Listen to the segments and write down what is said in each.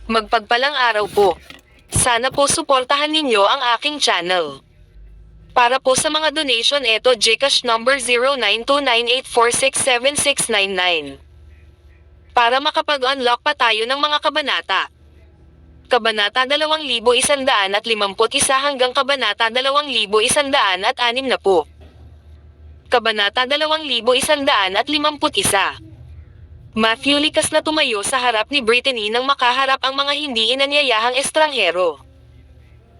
Magpagpalang araw po. Sana po suportahan ninyo ang aking channel. Para po sa mga donation eto GCash number 092984676699. Para makapag-unlock pa tayo ng mga kabanata. Kabanata 2151 hanggang Kabanata 2160. Kabanata 2151. Matthew likas na tumayo sa harap ni Brittany nang makaharap ang mga hindi inanyayahang estranghero.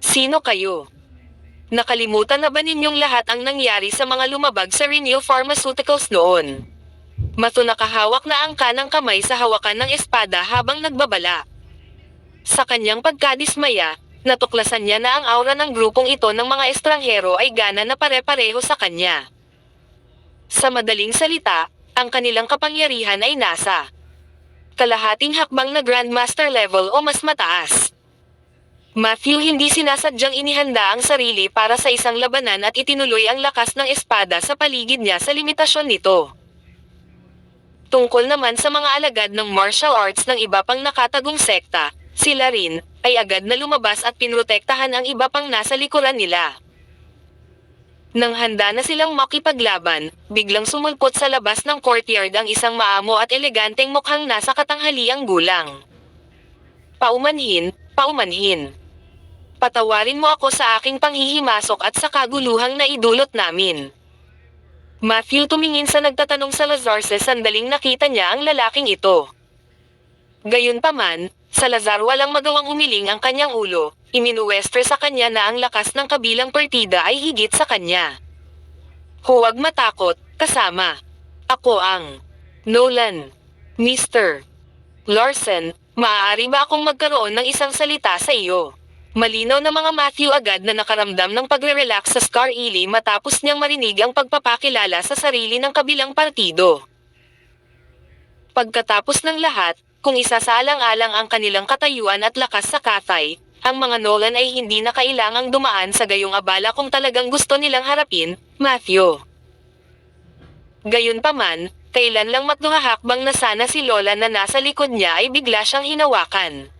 Sino kayo? Nakalimutan na ba ninyong lahat ang nangyari sa mga lumabag sa Renew Pharmaceuticals noon? Mato nakahawak na ang kanang kamay sa hawakan ng espada habang nagbabala. Sa kanyang pagkadismaya, natuklasan niya na ang aura ng grupong ito ng mga estranghero ay gana na pare-pareho sa kanya. Sa madaling salita, ang kanilang kapangyarihan ay nasa kalahating hakbang na Grandmaster level o mas mataas. Matthew hindi sinasadyang inihanda ang sarili para sa isang labanan at itinuloy ang lakas ng espada sa paligid niya sa limitasyon nito. Tungkol naman sa mga alagad ng martial arts ng iba pang nakatagong sekta, sila rin ay agad na lumabas at pinrotektahan ang iba pang nasa likuran nila. Nang handa na silang makipaglaban, biglang sumulpot sa labas ng courtyard ang isang maamo at eleganteng mukhang nasa katanghaliang gulang. Paumanhin, paumanhin. Patawarin mo ako sa aking panghihimasok at sa kaguluhang naidulot namin. Matthew tumingin sa nagtatanong sa Lazarce sandaling nakita niya ang lalaking ito. Gayunpaman, sa Lazar walang magawang umiling ang kanyang ulo, iminuwestre sa kanya na ang lakas ng kabilang partida ay higit sa kanya. Huwag matakot, kasama. Ako ang Nolan. Mr. Larsen, maaari ba akong magkaroon ng isang salita sa iyo? Malinaw na mga Matthew agad na nakaramdam ng pagre-relax sa Scar Ely matapos niyang marinig ang pagpapakilala sa sarili ng kabilang partido. Pagkatapos ng lahat, kung isasaalang-alang ang kanilang katayuan at lakas sa Cathay, ang mga Nolan ay hindi na kailangang dumaan sa gayong abala kung talagang gusto nilang harapin, Matthew. Gayunpaman, kailan lang matnuhahakbang na sana si Lola na nasa likod niya ay bigla siyang hinawakan.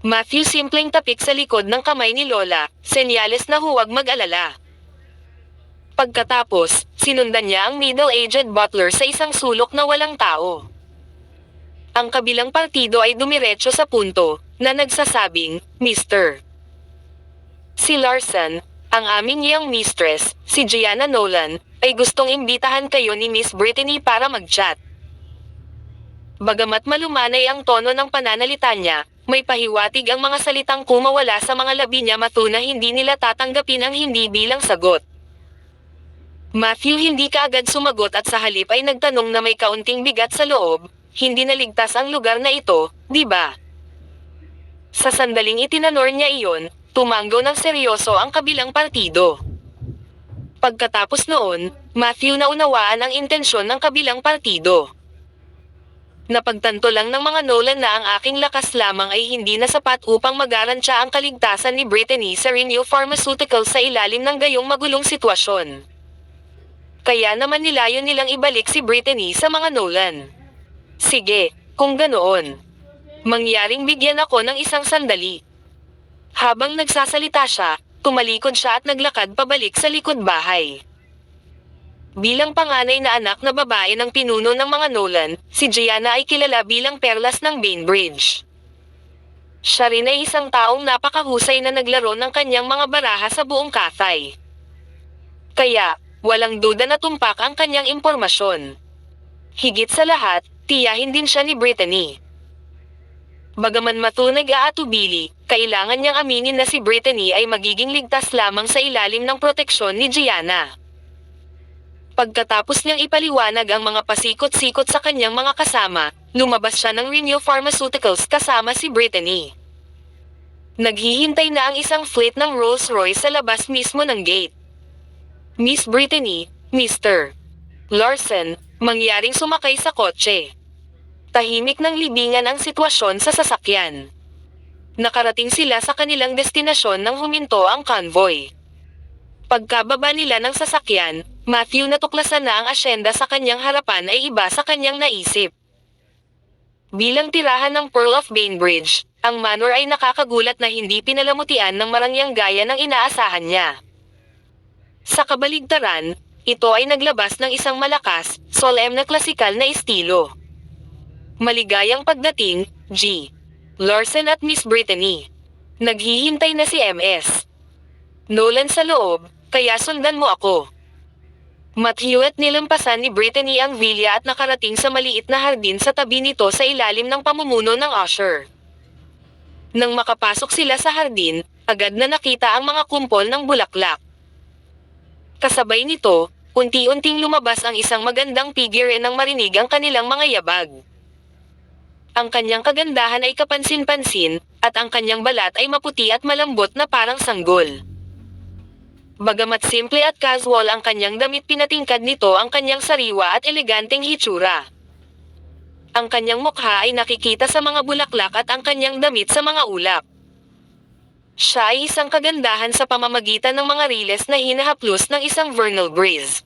Matthew simpleng tapik sa likod ng kamay ni Lola, senyales na huwag mag-alala. Pagkatapos, sinundan niya ang middle-aged butler sa isang sulok na walang tao. Ang kabilang partido ay dumiretso sa punto, na nagsasabing, Mr. Si Larsen, ang aming young mistress, si Gianna Nolan, ay gustong imbitahan kayo ni Miss Brittany para mag-chat. Bagamat malumanay ang tono ng pananalita niya, may pahiwatig ang mga salitang kumawala sa mga labi niya matuna hindi nila tatanggapin ang hindi bilang sagot. Matthew hindi kaagad sumagot at sa halip ay nagtanong na may kaunting bigat sa loob, hindi naligtas ang lugar na ito, di ba? Sa sandaling itinanor niya iyon, tumanggo ng seryoso ang kabilang partido. Pagkatapos noon, Matthew naunawaan ang intensyon ng kabilang partido. Napagtanto lang ng mga Nolan na ang aking lakas lamang ay hindi na sapat upang magarantya ang kaligtasan ni Brittany sa Renew Pharmaceuticals sa ilalim ng gayong magulong sitwasyon. Kaya naman nilayon nilang ibalik si Brittany sa mga Nolan. Sige, kung ganoon. Mangyaring bigyan ako ng isang sandali. Habang nagsasalita siya, tumalikod siya at naglakad pabalik sa likod bahay. Bilang panganay na anak na babae ng pinuno ng mga Nolan, si Gianna ay kilala bilang perlas ng Bainbridge. Siya rin ay isang taong napakahusay na naglaro ng kanyang mga baraha sa buong Cathay. Kaya, walang duda na tumpak ang kanyang impormasyon. Higit sa lahat, tiyahin din siya ni Brittany. Bagaman matunay aatubili, kailangan niyang aminin na si Brittany ay magiging ligtas lamang sa ilalim ng proteksyon ni Gianna. Pagkatapos niyang ipaliwanag ang mga pasikot-sikot sa kanyang mga kasama, lumabas siya ng Renew Pharmaceuticals kasama si Brittany. Naghihintay na ang isang fleet ng Rolls-Royce sa labas mismo ng gate. Miss Brittany, Mr. Larsen, mangyaring sumakay sa kotse. Tahimik ng libingan ang sitwasyon sa sasakyan. Nakarating sila sa kanilang destinasyon nang huminto ang convoy. Pagkababa nila ng sasakyan, Matthew natuklasan na ang asyenda sa kanyang harapan ay iba sa kanyang naisip. Bilang tirahan ng Pearl of Bainbridge, ang Manor ay nakakagulat na hindi pinalamutian ng marangyang gaya ng inaasahan niya. Sa kabaligtaran, ito ay naglabas ng isang malakas, solemn na klasikal na estilo. Maligayang pagdating, G. Larson at Miss Brittany. Naghihintay na si MS. Nolan sa loob, kaya sundan mo ako. Matthew at nilampasan ni Brittany ang villa at nakarating sa maliit na hardin sa tabi nito sa ilalim ng pamumuno ng usher. Nang makapasok sila sa hardin, agad na nakita ang mga kumpol ng bulaklak. Kasabay nito, unti-unting lumabas ang isang magandang figure nang marinig ang kanilang mga yabag. Ang kanyang kagandahan ay kapansin-pansin, at ang kanyang balat ay maputi at malambot na parang sanggol. Bagamat simple at casual ang kanyang damit, pinatingkad nito ang kanyang sariwa at eleganteng hitsura. Ang kanyang mukha ay nakikita sa mga bulaklak at ang kanyang damit sa mga ulap. Siya ay isang kagandahan sa pamamagitan ng mga riles na hinahaplos ng isang vernal breeze.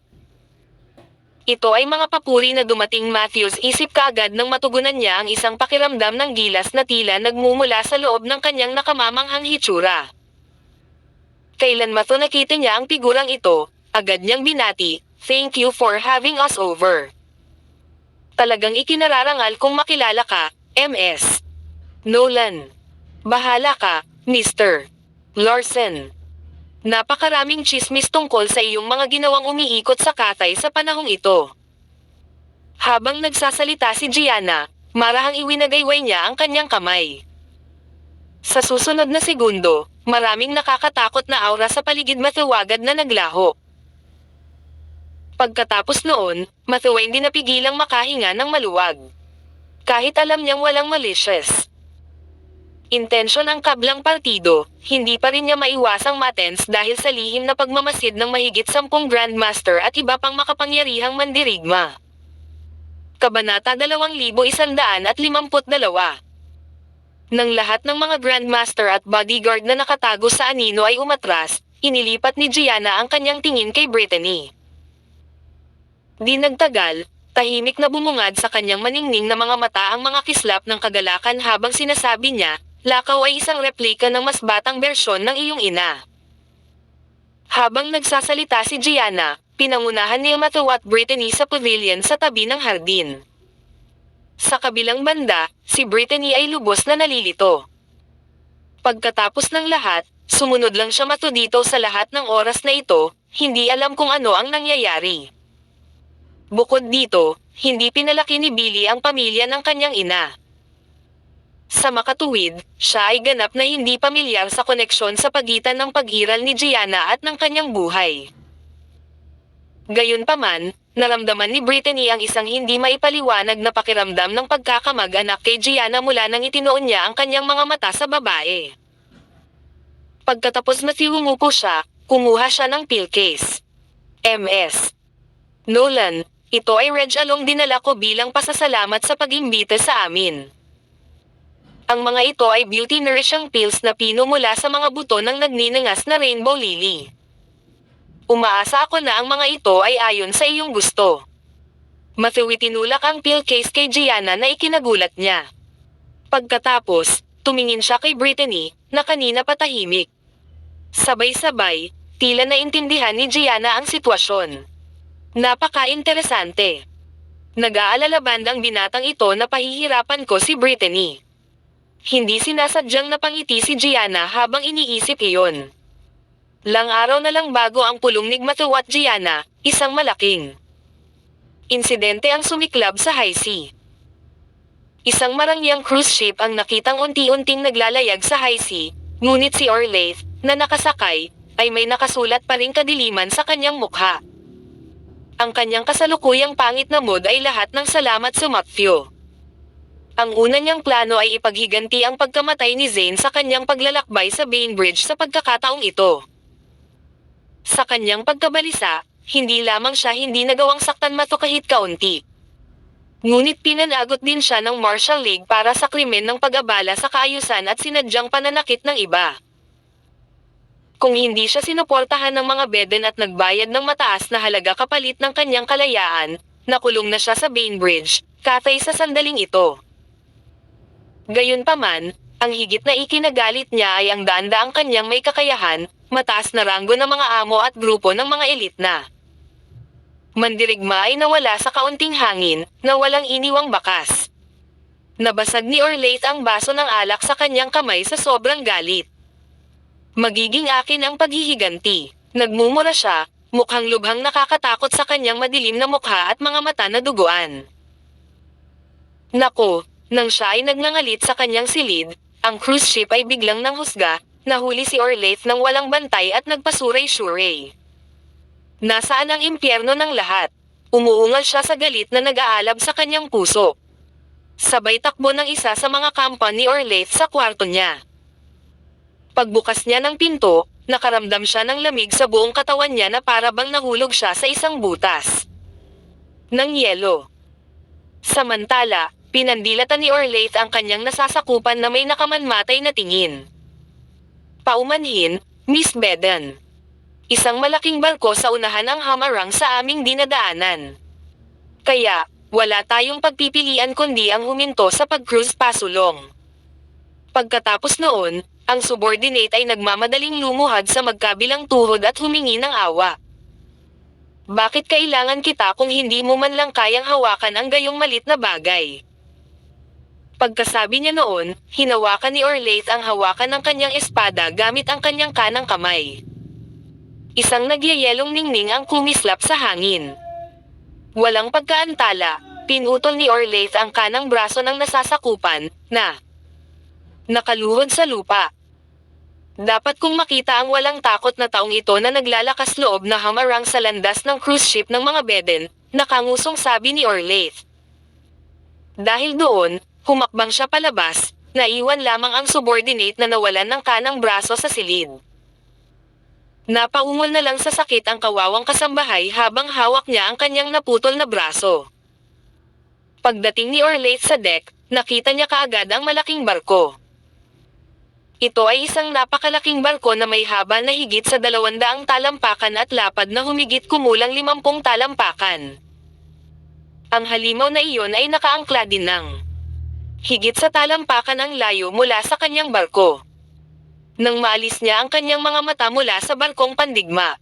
Ito ay mga papuri na dumating Matthews, isip kaagad nang matugunan niya ang isang pakiramdam ng gilas na tila nagmumula sa loob ng kanyang nakamamanghang hitsura. Kailan nakita niya ang figurang ito, agad niyang binati, "Thank you for having us over." Talagang ikinararangal kong makilala ka, MS. Nolan. Bahala ka, Mr. Larson. Napakaraming chismis tungkol sa iyong mga ginawang umiikot sa Cathay sa panahong ito. Habang nagsasalita si Gianna, marahang iwinagayway niya ang kanyang kamay. Sa susunod na segundo, maraming nakakatakot na aura sa paligid Matthew na naglaho. Pagkatapos noon, Matthew ay hindi napigilang makahinga ng maluwag. Kahit alam niyang walang malicious intensyon ang kablang partido, hindi pa rin niya maiwasang matense dahil sa lihim na pagmamasid ng mahigit 10 Grandmaster at iba pang makapangyarihang mandirigma. Kabanata 2152. Nang lahat ng mga Grandmaster at bodyguard na nakatago sa anino ay umatras, inilipat ni Gianna ang kanyang tingin kay Brittany. Di nagtagal, tahimik na bumungad sa kanyang maningning na mga mata ang mga kislap ng kagalakan habang sinasabi niya, "Lakaw ay isang replika ng mas batang bersyon ng iyong ina." Habang nagsasalita si Gianna, pinangunahan ni Matthew at Brittany sa pavilion sa tabi ng hardin. Sa kabilang banda, si Brittany ay lubos na nalilito. Pagkatapos ng lahat, sumunod lang siya Matthew dito sa lahat ng oras na ito, hindi alam kung ano ang nangyayari. Bukod dito, hindi pinalaki ni Billy ang pamilya ng kanyang ina. Sa makatuwid, siya ay ganap na hindi pamilyar sa koneksyon sa pagitan ng pag-iral ni Gianna at ng kanyang buhay. Gayunpaman, naramdaman ni Brittany ang isang hindi maipaliwanag na pakiramdam ng pagkakamag-anak kay Gianna mula nang itinoon niya ang kanyang mga mata sa babae. Pagkatapos umupo siya, kumuha siya ng pill case. MS. Nolan, ito ay Reg Along dinala ko bilang pasasalamat sa pag-imbita sa amin. Ang mga ito ay beauty nourishing pills na pino mula sa mga buto ng nagninangas na rainbow lily. Umaasa ako na ang mga ito ay ayon sa iyong gusto. Matthew tinulak ang pill case kay Gianna na ikinagulat niya. Pagkatapos, tumingin siya kay Brittany, na kanina patahimik. Sabay-sabay, tila naintindihan ni Gianna ang sitwasyon. Napaka-interesante. Nag-aalala bandang binatang ito na pahihirapan ko si Brittany. Hindi sinasadyang napangiti si Gianna habang iniisip iyon. Lang araw na lang bago ang pulong ni Matthew at Gianna, isang malaking insidente ang sumiklab sa high sea. Isang marangyang cruise ship ang nakitang unti-unting naglalayag sa high sea, ngunit si Orlaith, na nakasakay, ay may nakasulat pa ring kadiliman sa kanyang mukha. Ang kanyang kasalukuyang pangit na mood ay lahat ng salamat sa Matthew. Ang una niyang plano ay ipaghiganti ang pagkamatay ni Zane sa kanyang paglalakbay sa Bainbridge sa pagkakataong ito. Sa kanyang pagkabalisa, hindi lamang siya hindi nagawang saktan Matthew kahit kaunti. Ngunit pinanagot din siya ng Marshall League para sa krimen ng pag-abala sa kaayusan at sinadyang pananakit ng iba. Kung hindi siya sinuportahan ng mga beden at nagbayad ng mataas na halaga kapalit ng kanyang kalayaan, nakulong na siya sa Bainbridge, Cathay sa sandaling ito. Gayunpaman, ang higit na ikinagalit niya ay ang daan-daang kanyang may kakayahan, mataas na ranggo ng mga amo at grupo ng mga elit na mandirigma ay nawala sa kaunting hangin, na walang iniwang bakas. Nabasag ni Orlaith ang baso ng alak sa kanyang kamay sa sobrang galit. Magiging akin ang paghihiganti. Nagmumura siya, mukhang lubhang nakakatakot sa kanyang madilim na mukha at mga mata na duguan. Nako, nang siya ay nagngangalit sa kanyang silid, ang cruise ship ay biglang nanghusga, nahuli si Orlaith ng walang bantay at nagpasuray-suray. Nasaan ang impyerno ng lahat? Umuungal siya sa galit na nag-aalab sa kanyang puso. Sabay takbo ng isa sa mga kampa ni Orlaith sa kwarto niya. Pagbukas niya ng pinto, nakaramdam siya ng lamig sa buong katawan niya na para bang nahulog siya sa isang butas ng yelo. Samantala, pinandilatan ni Orlaith ang kanyang nasasakupan na may nakamanmatay na tingin. Paumanhin, Miss Beden. Isang malaking barko sa unahan ang hamarang sa aming dinadaanan. Kaya, wala tayong pagpipilian kundi ang huminto sa pag-cruise pasulong. Pagkatapos noon, ang subordinate ay nagmamadaling lumuhad sa magkabilang tuhod at humingi ng awa. Bakit kailangan kita kung hindi mo man lang kayang hawakan ang gayong malit na bagay? Pagkasabi niya noon, hinawakan ni Orlaith ang hawakan ng kanyang espada gamit ang kanyang kanang kamay. Isang nagyayelong ningning ang kumislap sa hangin. Walang pagkaantala, pinutol ni Orlaith ang kanang braso ng nasasakupan, na nakaluhod sa lupa. Dapat kong makita ang walang takot na taong ito na naglalakas loob na hamarang sa landas ng cruise ship ng mga Beden, nakangusong sabi ni Orlaith. Dahil doon, humakbang siya palabas, naiwan lamang ang subordinate na nawalan ng kanang braso sa silid. Napaungol na lang sa sakit ang kawawang kasambahay habang hawak niya ang kanyang naputol na braso. Pagdating ni Orlaith sa deck, nakita niya kaagad ang malaking barko. Ito ay isang napakalaking barko na may haba na higit sa 200 talampakan at lapad na humigit kumulang 50 talampakan. Ang halimaw na iyon ay nakaangkla din ng higit sa talampakan ang layo mula sa kanyang barko. Nang maalis niya ang kanyang mga mata mula sa barkong pandigma,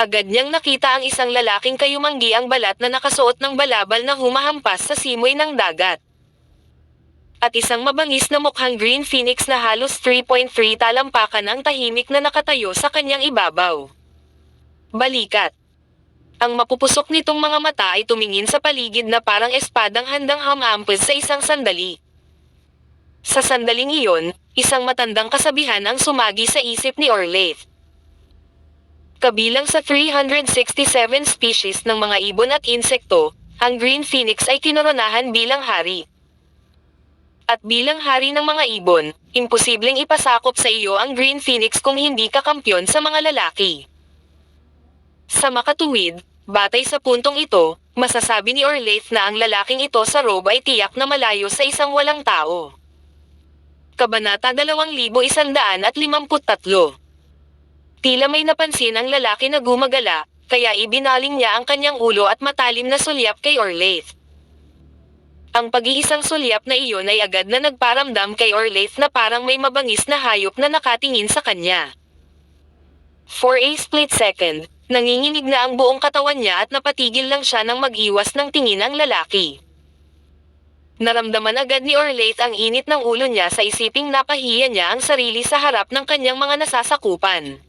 agad niyang nakita ang isang lalaking kayumanggi ang balat na nakasuot ng balabal na humahampas sa simoy ng dagat. At isang mabangis na mukhang green phoenix na halos 3.3 talampakan ang tahimik na nakatayo sa kanyang ibabaw. Balikat. Ang mapupusok nitong mga mata ay tumingin sa paligid na parang espadang handang hamampes sa isang sandali. Sa sandaling iyon, isang matandang kasabihan ang sumagi sa isip ni Orlaith. Kabilang sa 367 species ng mga ibon at insekto, ang green phoenix ay kinoronahan bilang hari. At bilang hari ng mga ibon, imposibleng ipasakop sa iyo ang green phoenix kung hindi ka kampyon sa mga lalaki. Sa makatuwid, batay sa puntong ito, masasabi ni Orlaith na ang lalaking ito sa robe ay tiyak na malayo sa isang walang tao. Kabanata 2153. Tila may napansin ang lalaki na gumagala, kaya ibinaling niya ang kanyang ulo at matalim na sulyap kay Orlaith. Ang pag-iisang sulyap na iyon ay agad na nagparamdam kay Orlaith na parang may mabangis na hayop na nakatingin sa kanya. For a split second, nanginginig na ang buong katawan niya at napatigil lang siya nang mag-iwas ng tingin ang lalaki. Naramdaman agad ni Orlaith ang init ng ulo niya sa isiping napahiya niya ang sarili sa harap ng kanyang mga nasasakupan.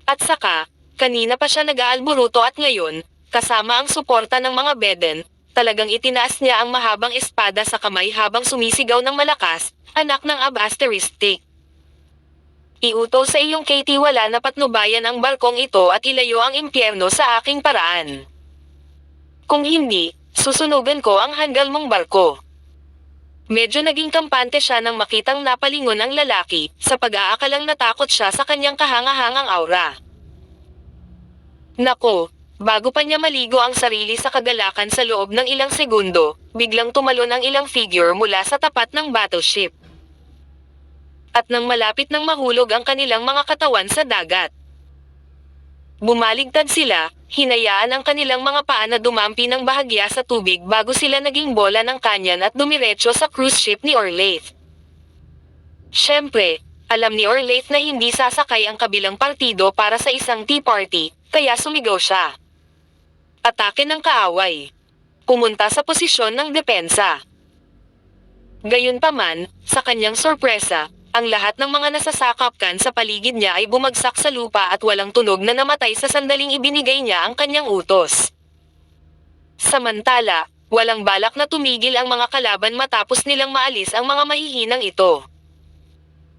At saka, kanina pa siya nag-aalburuto at ngayon, kasama ang suporta ng mga Beden, talagang itinaas niya ang mahabang espada sa kamay habang sumisigaw ng malakas, anak ng Ab-Asteristic. Iuto sa iyong Katie wala na patnubayan ang barkong ito at ilayo ang impyerno sa aking paraan. Kung hindi, susunugan ko ang hanggal mong barko. Medyo naging kampante siya nang makitang napalingon ang lalaki, sa pag-aakalang natakot siya sa kanyang kahanga-hangang aura. Nako, bago pa niya maligo ang sarili sa kagalakan sa loob ng ilang segundo, biglang tumalon ang ilang figure mula sa tapat ng battleship. At nang malapit nang mahulog ang kanilang mga katawan sa dagat. Bumaligtad sila, hinayaan ang kanilang mga paa na dumampi ng bahagya sa tubig bago sila naging bola ng kanyan at dumiretso sa cruise ship ni Orlaith. Siyempre, alam ni Orlaith na hindi sasakay ang kabilang partido para sa isang tea party, kaya sumigaw siya. Atake ng kaaway. Pumunta sa posisyon ng depensa. Gayunpaman, sa kanyang sorpresa, ang lahat ng mga nasasakapkan sa paligid niya ay bumagsak sa lupa at walang tunog na namatay sa sandaling ibinigay niya ang kanyang utos. Samantala, walang balak na tumigil ang mga kalaban matapos nilang maalis ang mga mahihinang ito.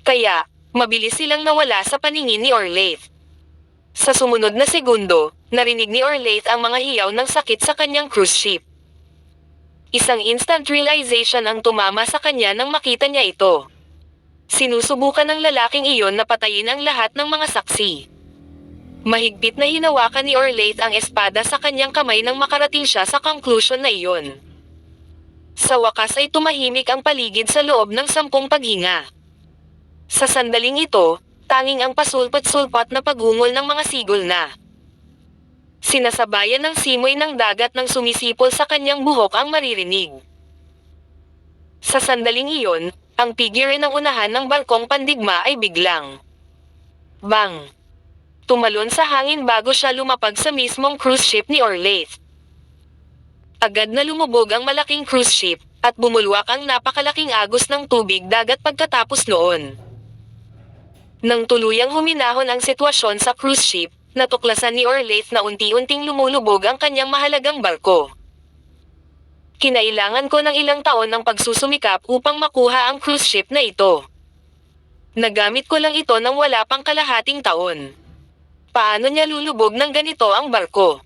Kaya, mabilis silang nawala sa paningin ni Orlaith. Sa sumunod na segundo, narinig ni Orlaith ang mga hiyaw ng sakit sa kanyang cruise ship. Isang instant realization ang tumama sa kanya nang makita niya ito. Sinusubukan ng lalaking iyon na patayin ang lahat ng mga saksi. Mahigpit na hinawakan ni Orlaith ang espada sa kanyang kamay nang makarating siya sa conclusion na iyon. Sa wakas ay tumahimik ang paligid sa loob ng 10 paghinga. Sa sandaling ito, tanging ang pasulpot-sulpot na pagungol ng mga sigol na sinasabayan ng simoy ng dagat nang sumisipol sa kanyang buhok ang maririnig. Sa sandaling iyon, ang figure ng unahan ng barkong pandigma ay biglang bang! Tumalon sa hangin bago siya lumapag sa mismong cruise ship ni Orlaith. Agad na lumubog ang malaking cruise ship, at bumulwak ang napakalaking agos ng tubig dagat pagkatapos noon. Nang tuluyang huminahon ang sitwasyon sa cruise ship, natuklasan ni Orlaith na unti-unting lumulubog ang kanyang mahalagang barko. Kinailangan ko ng ilang taon ng pagsusumikap upang makuha ang cruise ship na ito. Nagamit ko lang ito nang wala pang kalahating taon. Paano niya lulubog ng ganito ang barko?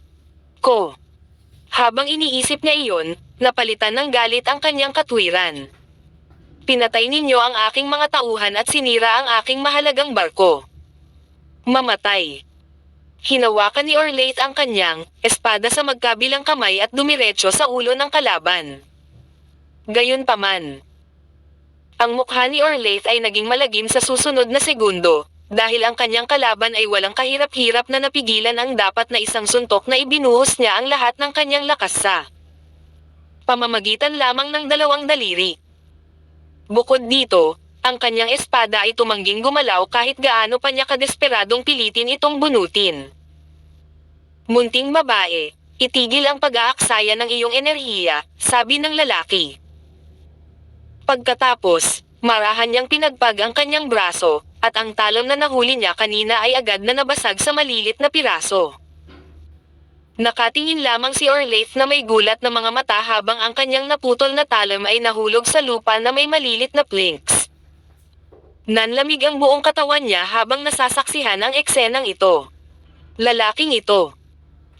Habang iniisip niya iyon, napalitan ng galit ang kanyang katwiran. Pinatay ninyo ang aking mga tauhan at sinira ang aking mahalagang barko. Mamatay. Hinawakan ni Orlaith ang kanyang espada sa magkabilang kamay at dumiretso sa ulo ng kalaban. Gayunpaman, ang mukha ni Orlaith ay naging malagim sa susunod na segundo, dahil ang kanyang kalaban ay walang kahirap-hirap na napigilan ang dapat na isang suntok na ibinuhos niya ang lahat ng kanyang lakas sa pamamagitan lamang ng 2 daliri. Bukod dito, ang kanyang espada ay tumangging gumalaw kahit gaano pa niya kadesperadong pilitin itong bunutin. Munting babae, itigil ang pag-aaksaya ng iyong enerhiya, sabi ng lalaki. Pagkatapos, marahan niyang pinagpag ang kanyang braso, at ang talon na nahuli niya kanina ay agad na nabasag sa malilit na piraso. Nakatingin lamang si Orlaith na may gulat na mga mata habang ang kanyang naputol na talon ay nahulog sa lupa na may malilit na plinks. Nanlamig ang buong katawan niya habang nasasaksihan ang eksenang ito. Lalaking ito.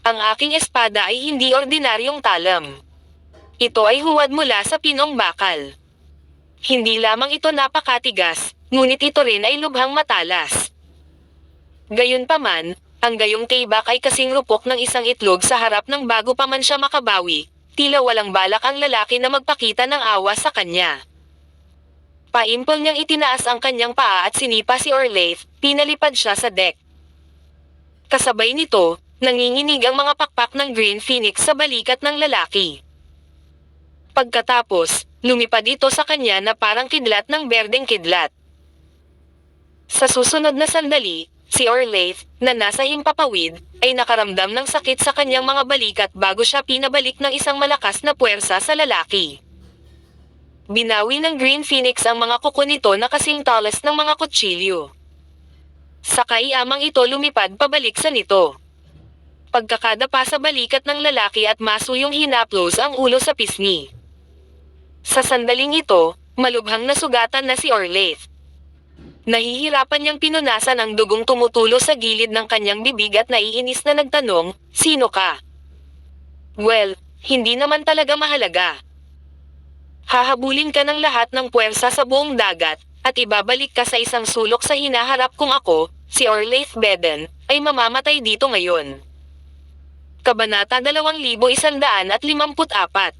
Ang aking espada ay hindi ordinaryong talam. Ito ay huwad mula sa pinong bakal. Hindi lamang ito napakatigas, ngunit ito rin ay lubhang matalas. Gayunpaman, ang gayong tibak ay kasing rupok ng isang itlog sa harap ng bago pa man siya makabawi, tila walang balak ang lalaki na magpakita ng awa sa kanya. Paimpol niyang itinaas ang kanyang paa at sinipa si Orlaith, pinalipad siya sa deck. Kasabay nito, nanginginig ang mga pakpak ng Green Phoenix sa balikat ng lalaki. Pagkatapos, lumipad ito sa kanya na parang kidlat ng berdeng kidlat. Sa susunod na sandali, si Orlaith, na nasa himpapawid, ay nakaramdam ng sakit sa kanyang mga balikat bago siya pinabalik ng isang malakas na puwersa sa lalaki. Binawi ng Green Phoenix ang mga kuko nito na kasing talas ng mga kutsilyo. Sakay amang ito lumipad pabalik sa nito. Pagkakadapa sa balikat ng lalaki at masuyong hinaplos ang ulo sa pisngi. Sa sandaling ito, malubhang nasugatan na si Orlaith. Nahihirapan niyang pinunasan ang dugong tumutulo sa gilid ng kanyang bibig at naiinis na nagtanong, "Sino ka?" "Well, hindi naman talaga mahalaga. Hahabulin ka ng lahat ng puwersa sa buong dagat, at ibabalik ka sa isang sulok sa hinaharap kung ako, si Orlaith Beden, ay mamamatay dito ngayon." Kabanata 2154.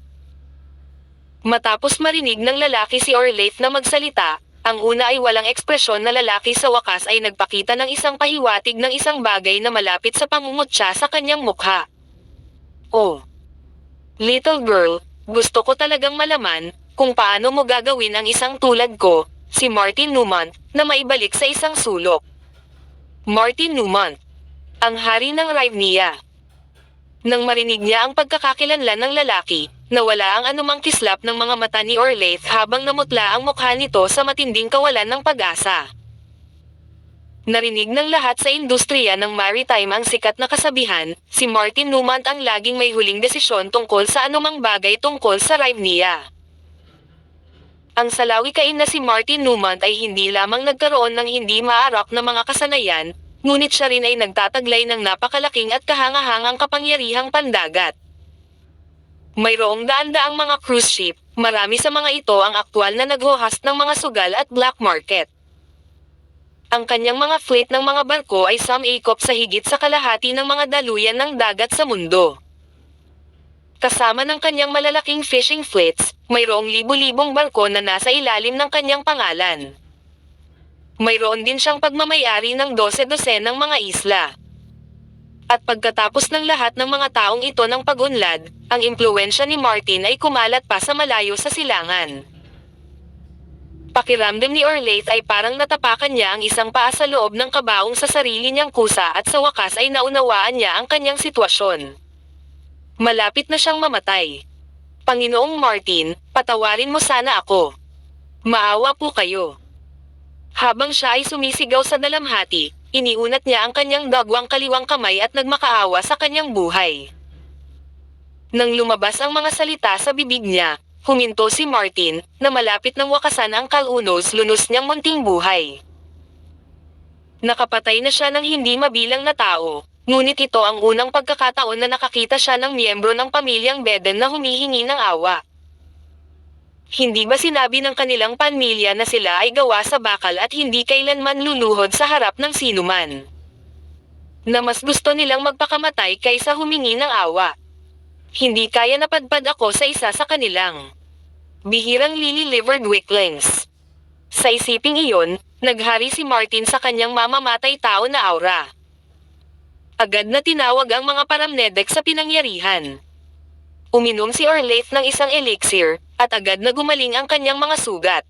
Matapos marinig ng lalaki si Orlaith na magsalita, Ang una ay walang ekspresyon na lalaki sa wakas ay nagpakita ng isang pahiwatig ng isang bagay na malapit sa pangungutya sa kanyang mukha. Oh, little girl, gusto ko talagang malaman kung paano mo gagawin ang isang tulad ko, si Martin Newman, na maibalik sa isang sulok. Martin Newman, ang hari ng Rivnia. Nang marinig niya ang pagkakakilanlan ng lalaki, nawala ang anumang kislap ng mga mata ni Orlaith habang namutla ang mukha nito sa matinding kawalan ng pag-asa. Narinig ng lahat sa industriya ng maritime ang sikat na kasabihan, si Martin Newman ang laging may huling desisyon tungkol sa anumang bagay tungkol sa Rivnia. Ang salawikain na si Martin Newman ay hindi lamang nagkaroon ng hindi maarak na mga kasanayan, ngunit siya rin ay nagtataglay ng napakalaking at kahangahangang kapangyarihang pandagat. Mayroong daan-daang mga cruise ship, marami sa mga ito ang aktwal na naghohost ng mga sugal at black market. Ang kanyang mga fleet ng mga barko ay sumikop sa higit sa kalahati ng mga daluyan ng dagat sa mundo. Kasama ng kanyang malalaking fishing fleets, mayroong libu-libong barko na nasa ilalim ng kanyang pangalan. Mayroon din siyang pagmamayari ng 12 ng mga isla. At pagkatapos ng lahat ng mga taong ito ng pag-unlad, ang impluwensya ni Martin ay kumalat pa sa malayo sa silangan. Pakiramdam ni Orlaith ay parang natapakan niya ang isang paa sa loob ng kabaong sa sarili niyang kusa at sa wakas ay naunawaan niya ang kanyang sitwasyon. Malapit na siyang mamatay. Panginoong Martin, patawarin mo sana ako. Maawa po kayo. Habang siya ay sumisigaw sa dalamhati, iniunat niya ang kanyang dagwang kaliwang kamay at nagmakaawa sa kanyang buhay. Nang lumabas ang mga salita sa bibig niya, huminto si Martin, na malapit ng wakasan ang kalunos-lunos niyang munting buhay. Nakapatay na siya ng hindi mabilang na tao, ngunit ito ang unang pagkakataon na nakakita siya ng miyembro ng pamilyang Beden na humihingi ng awa. Hindi ba sinabi ng kanilang pamilya na sila ay gawa sa bakal at hindi kailanman luluhod sa harap ng sinuman? Na mas gusto nilang magpakamatay kaysa humingi ng awa. Hindi kaya napadpad ako sa isa sa kanilang bihirang lily-livered weaklings. Sa isiping iyon, naghari si Martin sa kanyang mamamatay tao na aura. Agad na tinawag ang mga paramedic sa pinangyarihan. Uminom si Orlaith ng isang elixir, at agad na gumaling ang kanyang mga sugat.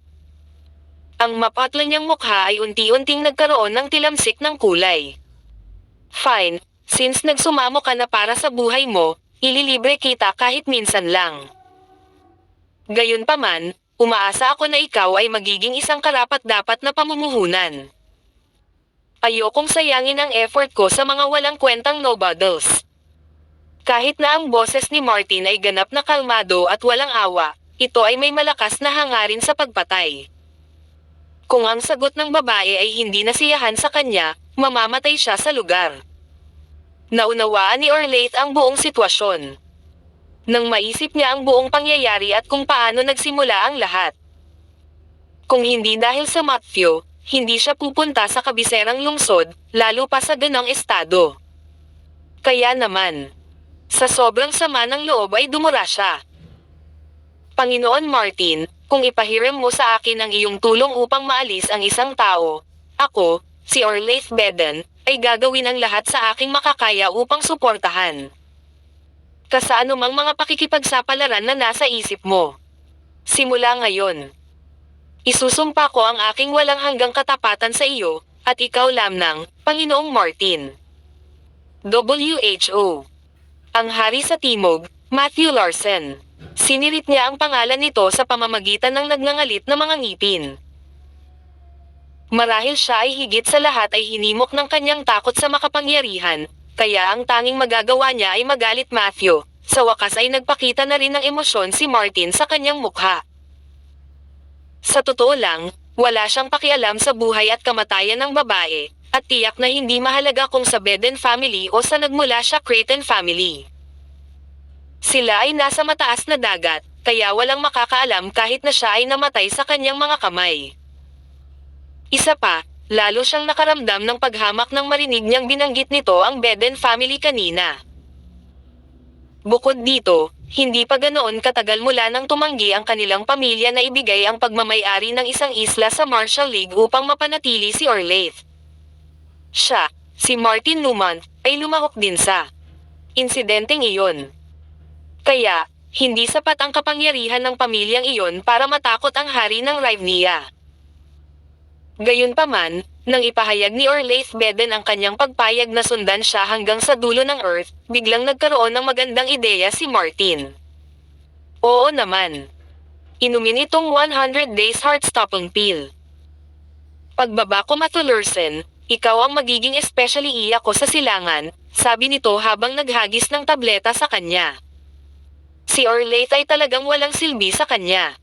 Ang mapatla niyang mukha ay unti-unting nagkaroon ng tilamsik ng kulay. Fine, since nagsumamo ka na para sa buhay mo, ililibre kita kahit minsan lang. Gayunpaman, umaasa ako na ikaw ay magiging isang karapat-dapat na pamumuhunan. Ayokong sayangin ang effort ko sa mga walang kwentang nobodies. Kahit na ang boses ni Martin ay ganap na kalmado at walang awa, ito ay may malakas na hangarin sa pagpatay. Kung ang sagot ng babae ay hindi nasiyahan sa kanya, mamamatay siya sa lugar. Naunawaan ni Orlaith ang buong sitwasyon. Nang maisip niya ang buong pangyayari at kung paano nagsimula ang lahat. Kung hindi dahil sa Matthew, hindi siya pupunta sa kabiserang lungsod, lalo pa sa ganong estado. Kaya naman, sa sobrang sama ng loob ay dumura siya. Panginoon Martin, kung ipahiram mo sa akin ang iyong tulong upang maalis ang isang tao, ako, si Orlaith Beden, ay gagawin ang lahat sa aking makakaya upang suportahan ka sa anumang mga pakikipagsapalaran na nasa isip mo. Simula ngayon, isusumpa ko ang aking walang hanggang katapatan sa iyo, at ikaw lamang, Panginoong Martin. WHO. Ang Hari sa Timog, Matthew Larsen. Sinirit niya ang pangalan nito sa pamamagitan ng nagngangalit na mga ngipin. Marahil siya ay higit sa lahat ay hinimok ng kanyang takot sa makapangyarihan, kaya ang tanging magagawa niya ay magalit Matthew. Sa wakas ay nagpakita na rin ng emosyon si Martin sa kanyang mukha. Sa totoo lang, wala siyang pakialam sa buhay at kamatayan ng babae, at tiyak na hindi mahalaga kung sa Beden family o sa nagmula siya Creighton family. Sila ay nasa mataas na dagat, kaya walang makakaalam kahit na siya ay namatay sa kanyang mga kamay. Isa pa, lalo siyang nakaramdam ng paghamak nang marinig niyang binanggit nito ang Beden family kanina. Bukod dito, hindi pa ganoon katagal mula nang tumanggi ang kanilang pamilya na ibigay ang pagmamay-ari ng isang isla sa Marshall League upang mapanatili si Olerth. Siya, si Martin Newman, ay lumahok din sa insidenteng iyon. Kaya, hindi sapat ang kapangyarihan ng pamilyang iyon para matakot ang hari ng Rivnia. Gayunpaman, nang ipahayag ni Olerth Beden ang kanyang pagpayag na sundan siya hanggang sa dulo ng Earth, biglang nagkaroon ng magandang ideya si Martin. Oo naman. Inumin itong 100 days heart-stopping pill. Pagbaba ko Matulursen, ikaw ang magiging especially iya ko sa silangan, sabi nito habang naghagis ng tableta sa kanya. Si Olerth ay talagang walang silbi sa kanya.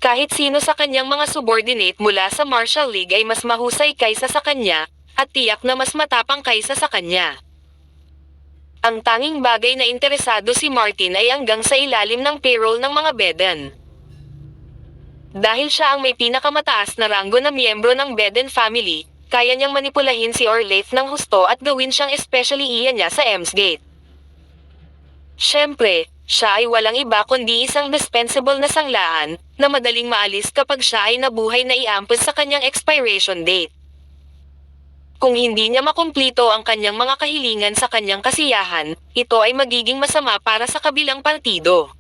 Kahit sino sa kanyang mga subordinate mula sa Marshall League ay mas mahusay kaysa sa kanya, at tiyak na mas matapang kaysa sa kanya. Ang tanging bagay na interesado si Martin ay hanggang sa ilalim ng payroll ng mga Beden. Dahil siya ang may pinakamataas na ranggo na miyembro ng Beden family, kaya niyang manipulahin si Olerth ng husto at gawin siyang especially iya niya sa Emsgate. Siyempre, siya ay walang iba kundi isang dispensable na sanglaan, na madaling maalis kapag siya ay nabuhay na iampus sa kanyang expiration date. Kung hindi niya makumplito ang kanyang mga kahilingan sa kanyang kasiyahan, ito ay magiging masama para sa kabilang partido.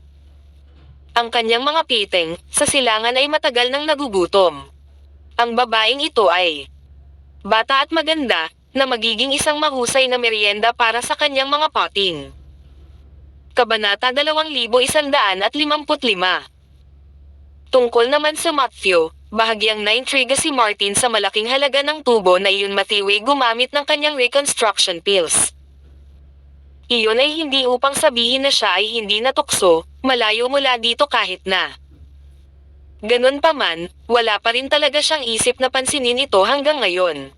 Ang kanyang mga piteng, sa silangan ay matagal nang nagugutom. Ang babaeng ito ay bata at maganda, na magiging isang mahusay na merienda para sa kanyang mga potting. Kabanata 2155. Tungkol naman sa Matthew, bahagyang naintriga si Martin sa malaking halaga ng tubo na iyon Matthew ay gumamit ng kanyang reconstruction pills. Iyon ay hindi upang sabihin na siya ay hindi natukso, malayo mula dito kahit na. Ganun pa man, wala pa rin talaga siyang isip na pansinin ito hanggang ngayon.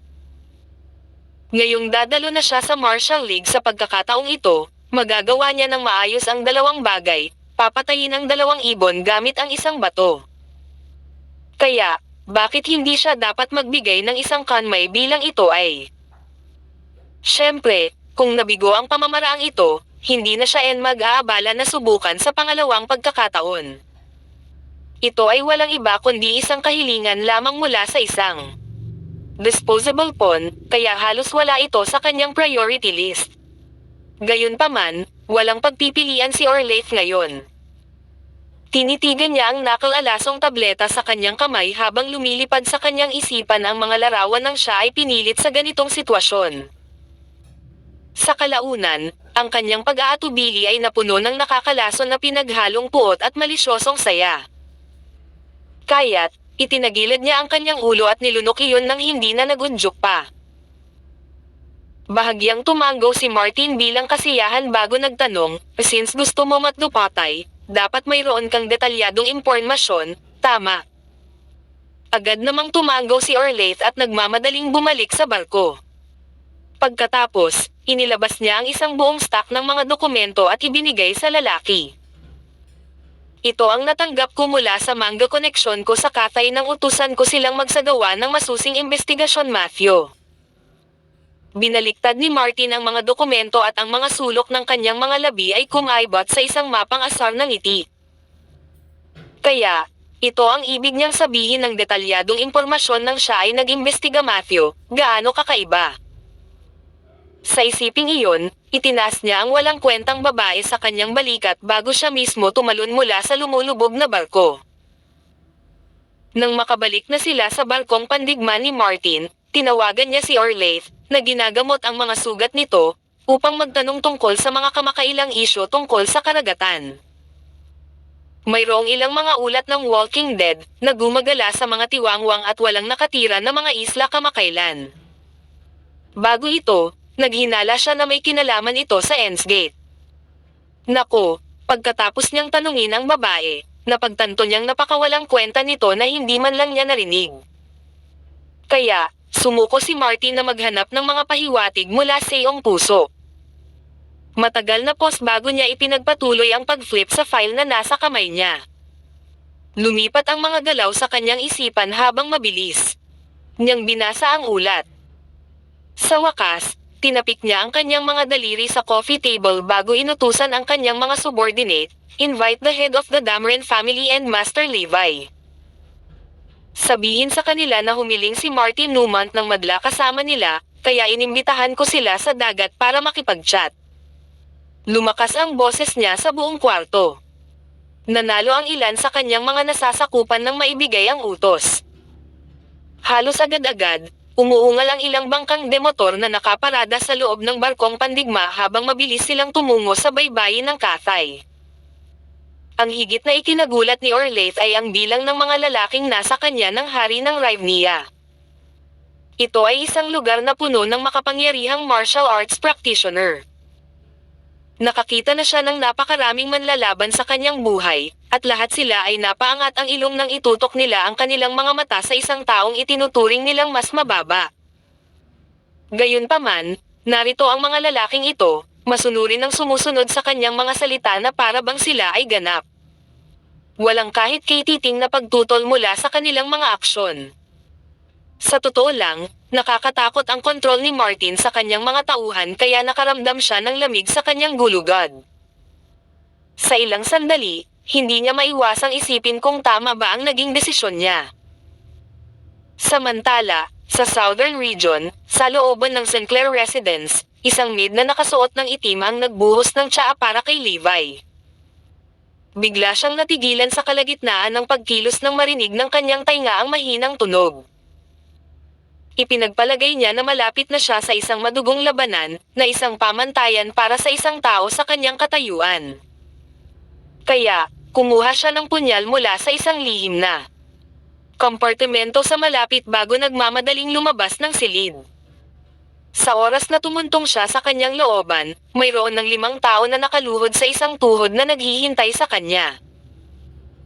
Ngayong dadalo na siya sa Marshall League sa pagkakataong ito, magagawa niya ng maayos ang dalawang bagay, papatayin ang dalawang ibon gamit ang isang bato. Kaya, bakit hindi siya dapat magbigay ng isang kanmay bilang ito ay? Siyempre, kung nabigo ang pamamaraang ito, hindi na siya mag-aabala na subukan sa pangalawang pagkakataon. Ito ay walang iba kundi isang kahilingan lamang mula sa isang disposable pawn, kaya halos wala ito sa kanyang priority list. Gayunpaman, walang pagpipilian si Olerth ngayon. Tinitigan niya ang nakal-alasong tableta sa kanyang kamay habang lumilipad sa kanyang isipan ang mga larawan ng siya ay pinilit sa ganitong sitwasyon. Sa kalaunan, ang kanyang pag-aatubili ay napuno ng nakakalason na pinaghalong puot at malisyosong saya. Kaya't, itinagilid niya ang kanyang ulo at nilunok iyon nang hindi na nagundyok pa. Bahagyang tumango si Martin bilang kasiyahan bago nagtanong, since gusto mo matdupatay, dapat mayroon kang detalyadong impormasyon, tama. Agad namang tumango si Olerth at nagmamadaling bumalik sa barko. Pagkatapos, inilabas niya ang isang buong stack ng mga dokumento at ibinigay sa lalaki. Ito ang natanggap ko mula sa manga koneksyon ko sa Cathay nang utusan ko silang magsagawa ng masusing investigasyon Matthew. Binaliktad ni Martin ang mga dokumento at ang mga sulok ng kanyang mga labi ay kumaibot sa isang mapang asar ng ngiti. Kaya, ito ang ibig niyang sabihin ng detalyadong impormasyon nang siya ay nag-imbestiga Matthew, gaano kakaiba. Sa isiping iyon, itinaas niya ang walang kwentang babae sa kanyang balikat bago siya mismo tumalon mula sa lumulubog na barko. Nang makabalik na sila sa barkong pandigma ni Martin, tinawagan niya si Olerth, na ginagamot ang mga sugat nito, upang magtanong tungkol sa mga kamakailang isyu tungkol sa karagatan. Mayroong ilang mga ulat ng Walking Dead, na gumagala sa mga tiwangwang at walang nakatira na mga isla kamakailan. Bago ito, naghinala siya na may kinalaman ito sa Emsgate. Nako, pagkatapos niyang tanungin ang babae, napagtanto niyang napakawalang kwenta nito na hindi man lang niya narinig. Kaya, sumuko si Martin na maghanap ng mga pahiwatig mula sa iyong puso. Matagal na pause bago niya ipinagpatuloy ang pag-flip sa file na nasa kamay niya. Lumipat ang mga galaw sa kanyang isipan habang mabilis niyang binasa ang ulat. Sa wakas, tinapik niya ang kanyang mga daliri sa coffee table bago inutusan ang kanyang mga subordinate, invite the head of the Dameron family and Master Levi. Sabihin sa kanila na humiling si Martin Newmont ng madla kasama nila, kaya inimbitahan ko sila sa dagat para makipag-chat. Lumakas ang boses niya sa buong kwarto. Nanalo ang ilan sa kanyang mga nasasakupan ng maibigay ang utos. Halos agad-agad, umuungal ang ilang bangkang demotor na nakaparada sa loob ng barkong pandigma habang mabilis silang tumungo sa baybayin ng Cathay. Ang higit na ikinagulat ni Orlaith ay ang bilang ng mga lalaking nasa kanya ng hari ng Rivnia. Ito ay isang lugar na puno ng makapangyarihang martial arts practitioner. Nakakita na siya ng napakaraming manlalaban sa kanyang buhay, at lahat sila ay napaangat ang ilong nang itutok nila ang kanilang mga mata sa isang taong itinuturing nilang mas mababa. Gayunpaman, narito ang mga lalaking ito, masunurin ang sumusunod sa kanyang mga salita na para bang sila ay ganap. Walang kahit katiting na pagtutol mula sa kanilang mga aksyon. Sa totoo lang, nakakatakot ang kontrol ni Martin sa kanyang mga tauhan kaya nakaramdam siya ng lamig sa kanyang gulugod. Sa ilang sandali, hindi niya maiwasang isipin kung tama ba ang naging desisyon niya. Samantala, sa Southern Region, sa looban ng Sinclair Residence, isang maid na nakasuot ng itim ang nagbuhos ng tsaa para kay Levi. Bigla siyang natigilan sa kalagitnaan ng pagkilos nang marinig ng kanyang tainga ang mahinang tunog. Ipinagpalagay niya na malapit na siya sa isang madugong labanan, na isang pamantayan para sa isang tao sa kanyang katayuan. Kaya, kumuha siya ng punyal mula sa isang lihim na kompartimento sa malapit bago nagmamadaling lumabas ng silid. Sa oras na tumuntong siya sa kanyang looban, mayroon ng 5 tao na nakaluhod sa isang tuhod na naghihintay sa kanya.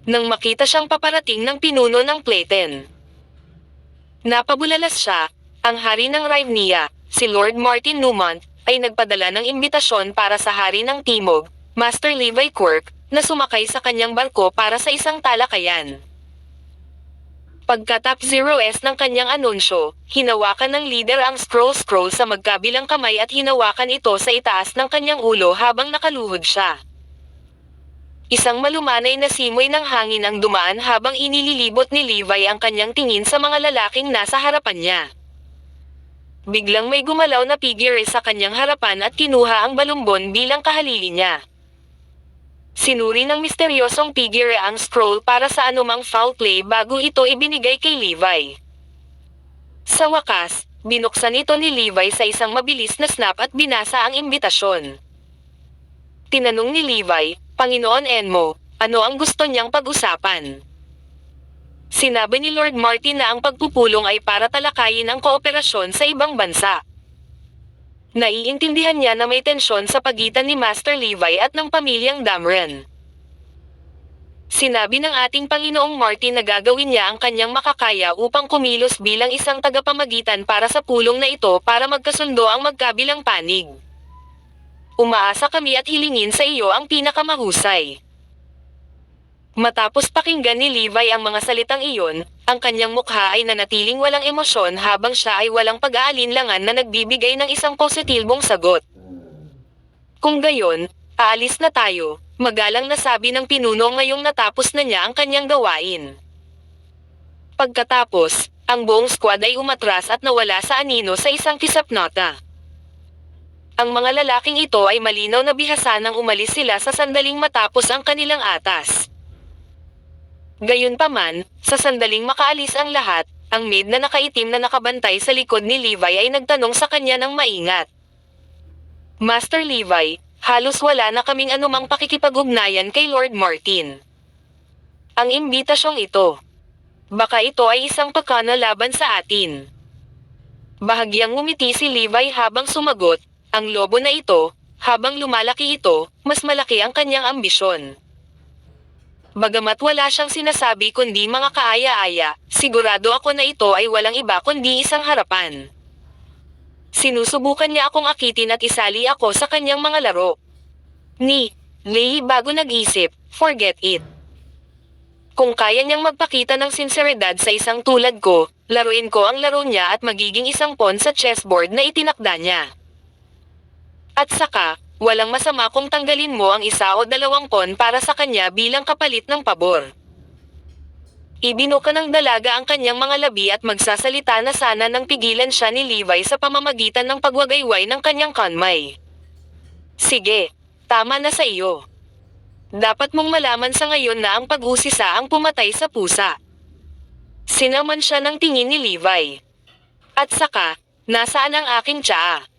Nang makita siyang paparating ng pinuno ng Platen, napabulalas siya. Ang hari ng Rivnia, si Lord Martin Newmont, ay nagpadala ng imbitasyon para sa hari ng Timog, Master Levi Quirk, na sumakay sa kanyang barko para sa isang talakayan. Pagka-top 0s ng kanyang anunsyo, hinawakan ng leader ang scroll sa magkabilang kamay at hinawakan ito sa itaas ng kanyang ulo habang nakaluhod siya. Isang malumanay na simoy ng hangin ang dumaan habang inililibot ni Levi ang kanyang tingin sa mga lalaking nasa harapan niya. Biglang may gumalaw na figure sa kanyang harapan at kinuha ang balumbon bilang kahalili niya. Sinuri ng misteryosong figure ang scroll para sa anumang foul play bago ito ibinigay kay Levi. Sa wakas, binuksan ito ni Levi sa isang mabilis na snap at binasa ang imbitasyon. Tinanong ni Levi, "Panginoon Enmo, ano ang gusto niyang pag-usapan?" Sinabi ni Lord Martin na ang pagpupulong ay para talakayin ang kooperasyon sa ibang bansa. Naiintindihan niya na may tensyon sa pagitan ni Master Levi at ng pamilyang Dameron. Sinabi ng ating Panginoong Martin na gagawin niya ang kanyang makakaya upang kumilos bilang isang tagapamagitan para sa pulong na ito para magkasundo ang magkabilang panig. Umaasa kami at hilingin sa iyo ang pinakamahusay. Matapos pakinggan ni Levi ang mga salitang iyon, ang kanyang mukha ay nanatiling walang emosyon habang siya ay walang pag-aalinlangan na nagbibigay ng isang positibong sagot. Kung gayon, aalis na tayo, magalang na sabi ng pinuno ngayong natapos na niya ang kanyang gawain. Pagkatapos, ang buong squad ay umatras at nawala sa anino sa isang kisapnota. Ang mga lalaking ito ay malinaw na bihasa nang umalis sila sa sandaling matapos ang kanilang atas. Gayunpaman, sa sandaling makaalis ang lahat, ang maid na nakaitim na nakabantay sa likod ni Levi ay nagtanong sa kanya ng maingat. "Master Levi, halos wala na kaming anumang pakikipag-ugnayan kay Lord Martin. Ang imbitasyong ito, baka ito ay isang pakana laban sa atin." Bahagyang ngumiti si Levi habang sumagot, ang lobo na ito, habang lumalaki ito, mas malaki ang kanyang ambisyon. Bagamat wala siyang sinasabi kundi mga kaaya-aya, sigurado ako na ito ay walang iba kundi isang harapan. Sinusubukan niya akong akitin at isali ako sa kanyang mga laro. Ni Lehi bago nag-isip, forget it. Kung kaya niyang magpakita ng sinseridad sa isang tulad ko, laruin ko ang laro niya at magiging isang pawn sa chessboard na itinakda niya. At saka, walang masama kung tanggalin mo ang 1 o 2 para sa kanya bilang kapalit ng pabor. Ibinuka ng dalaga ang kanyang mga labi at magsasalita na sana nang pigilan siya ni Levi sa pamamagitan ng pagwagayway ng kanyang kanmay. Sige, tama na sa iyo. Dapat mong malaman sa ngayon na ang pag-usisa ang pumatay sa pusa. Sinaman siya ng tingin ni Levi. At saka, nasaan ang aking tsaa?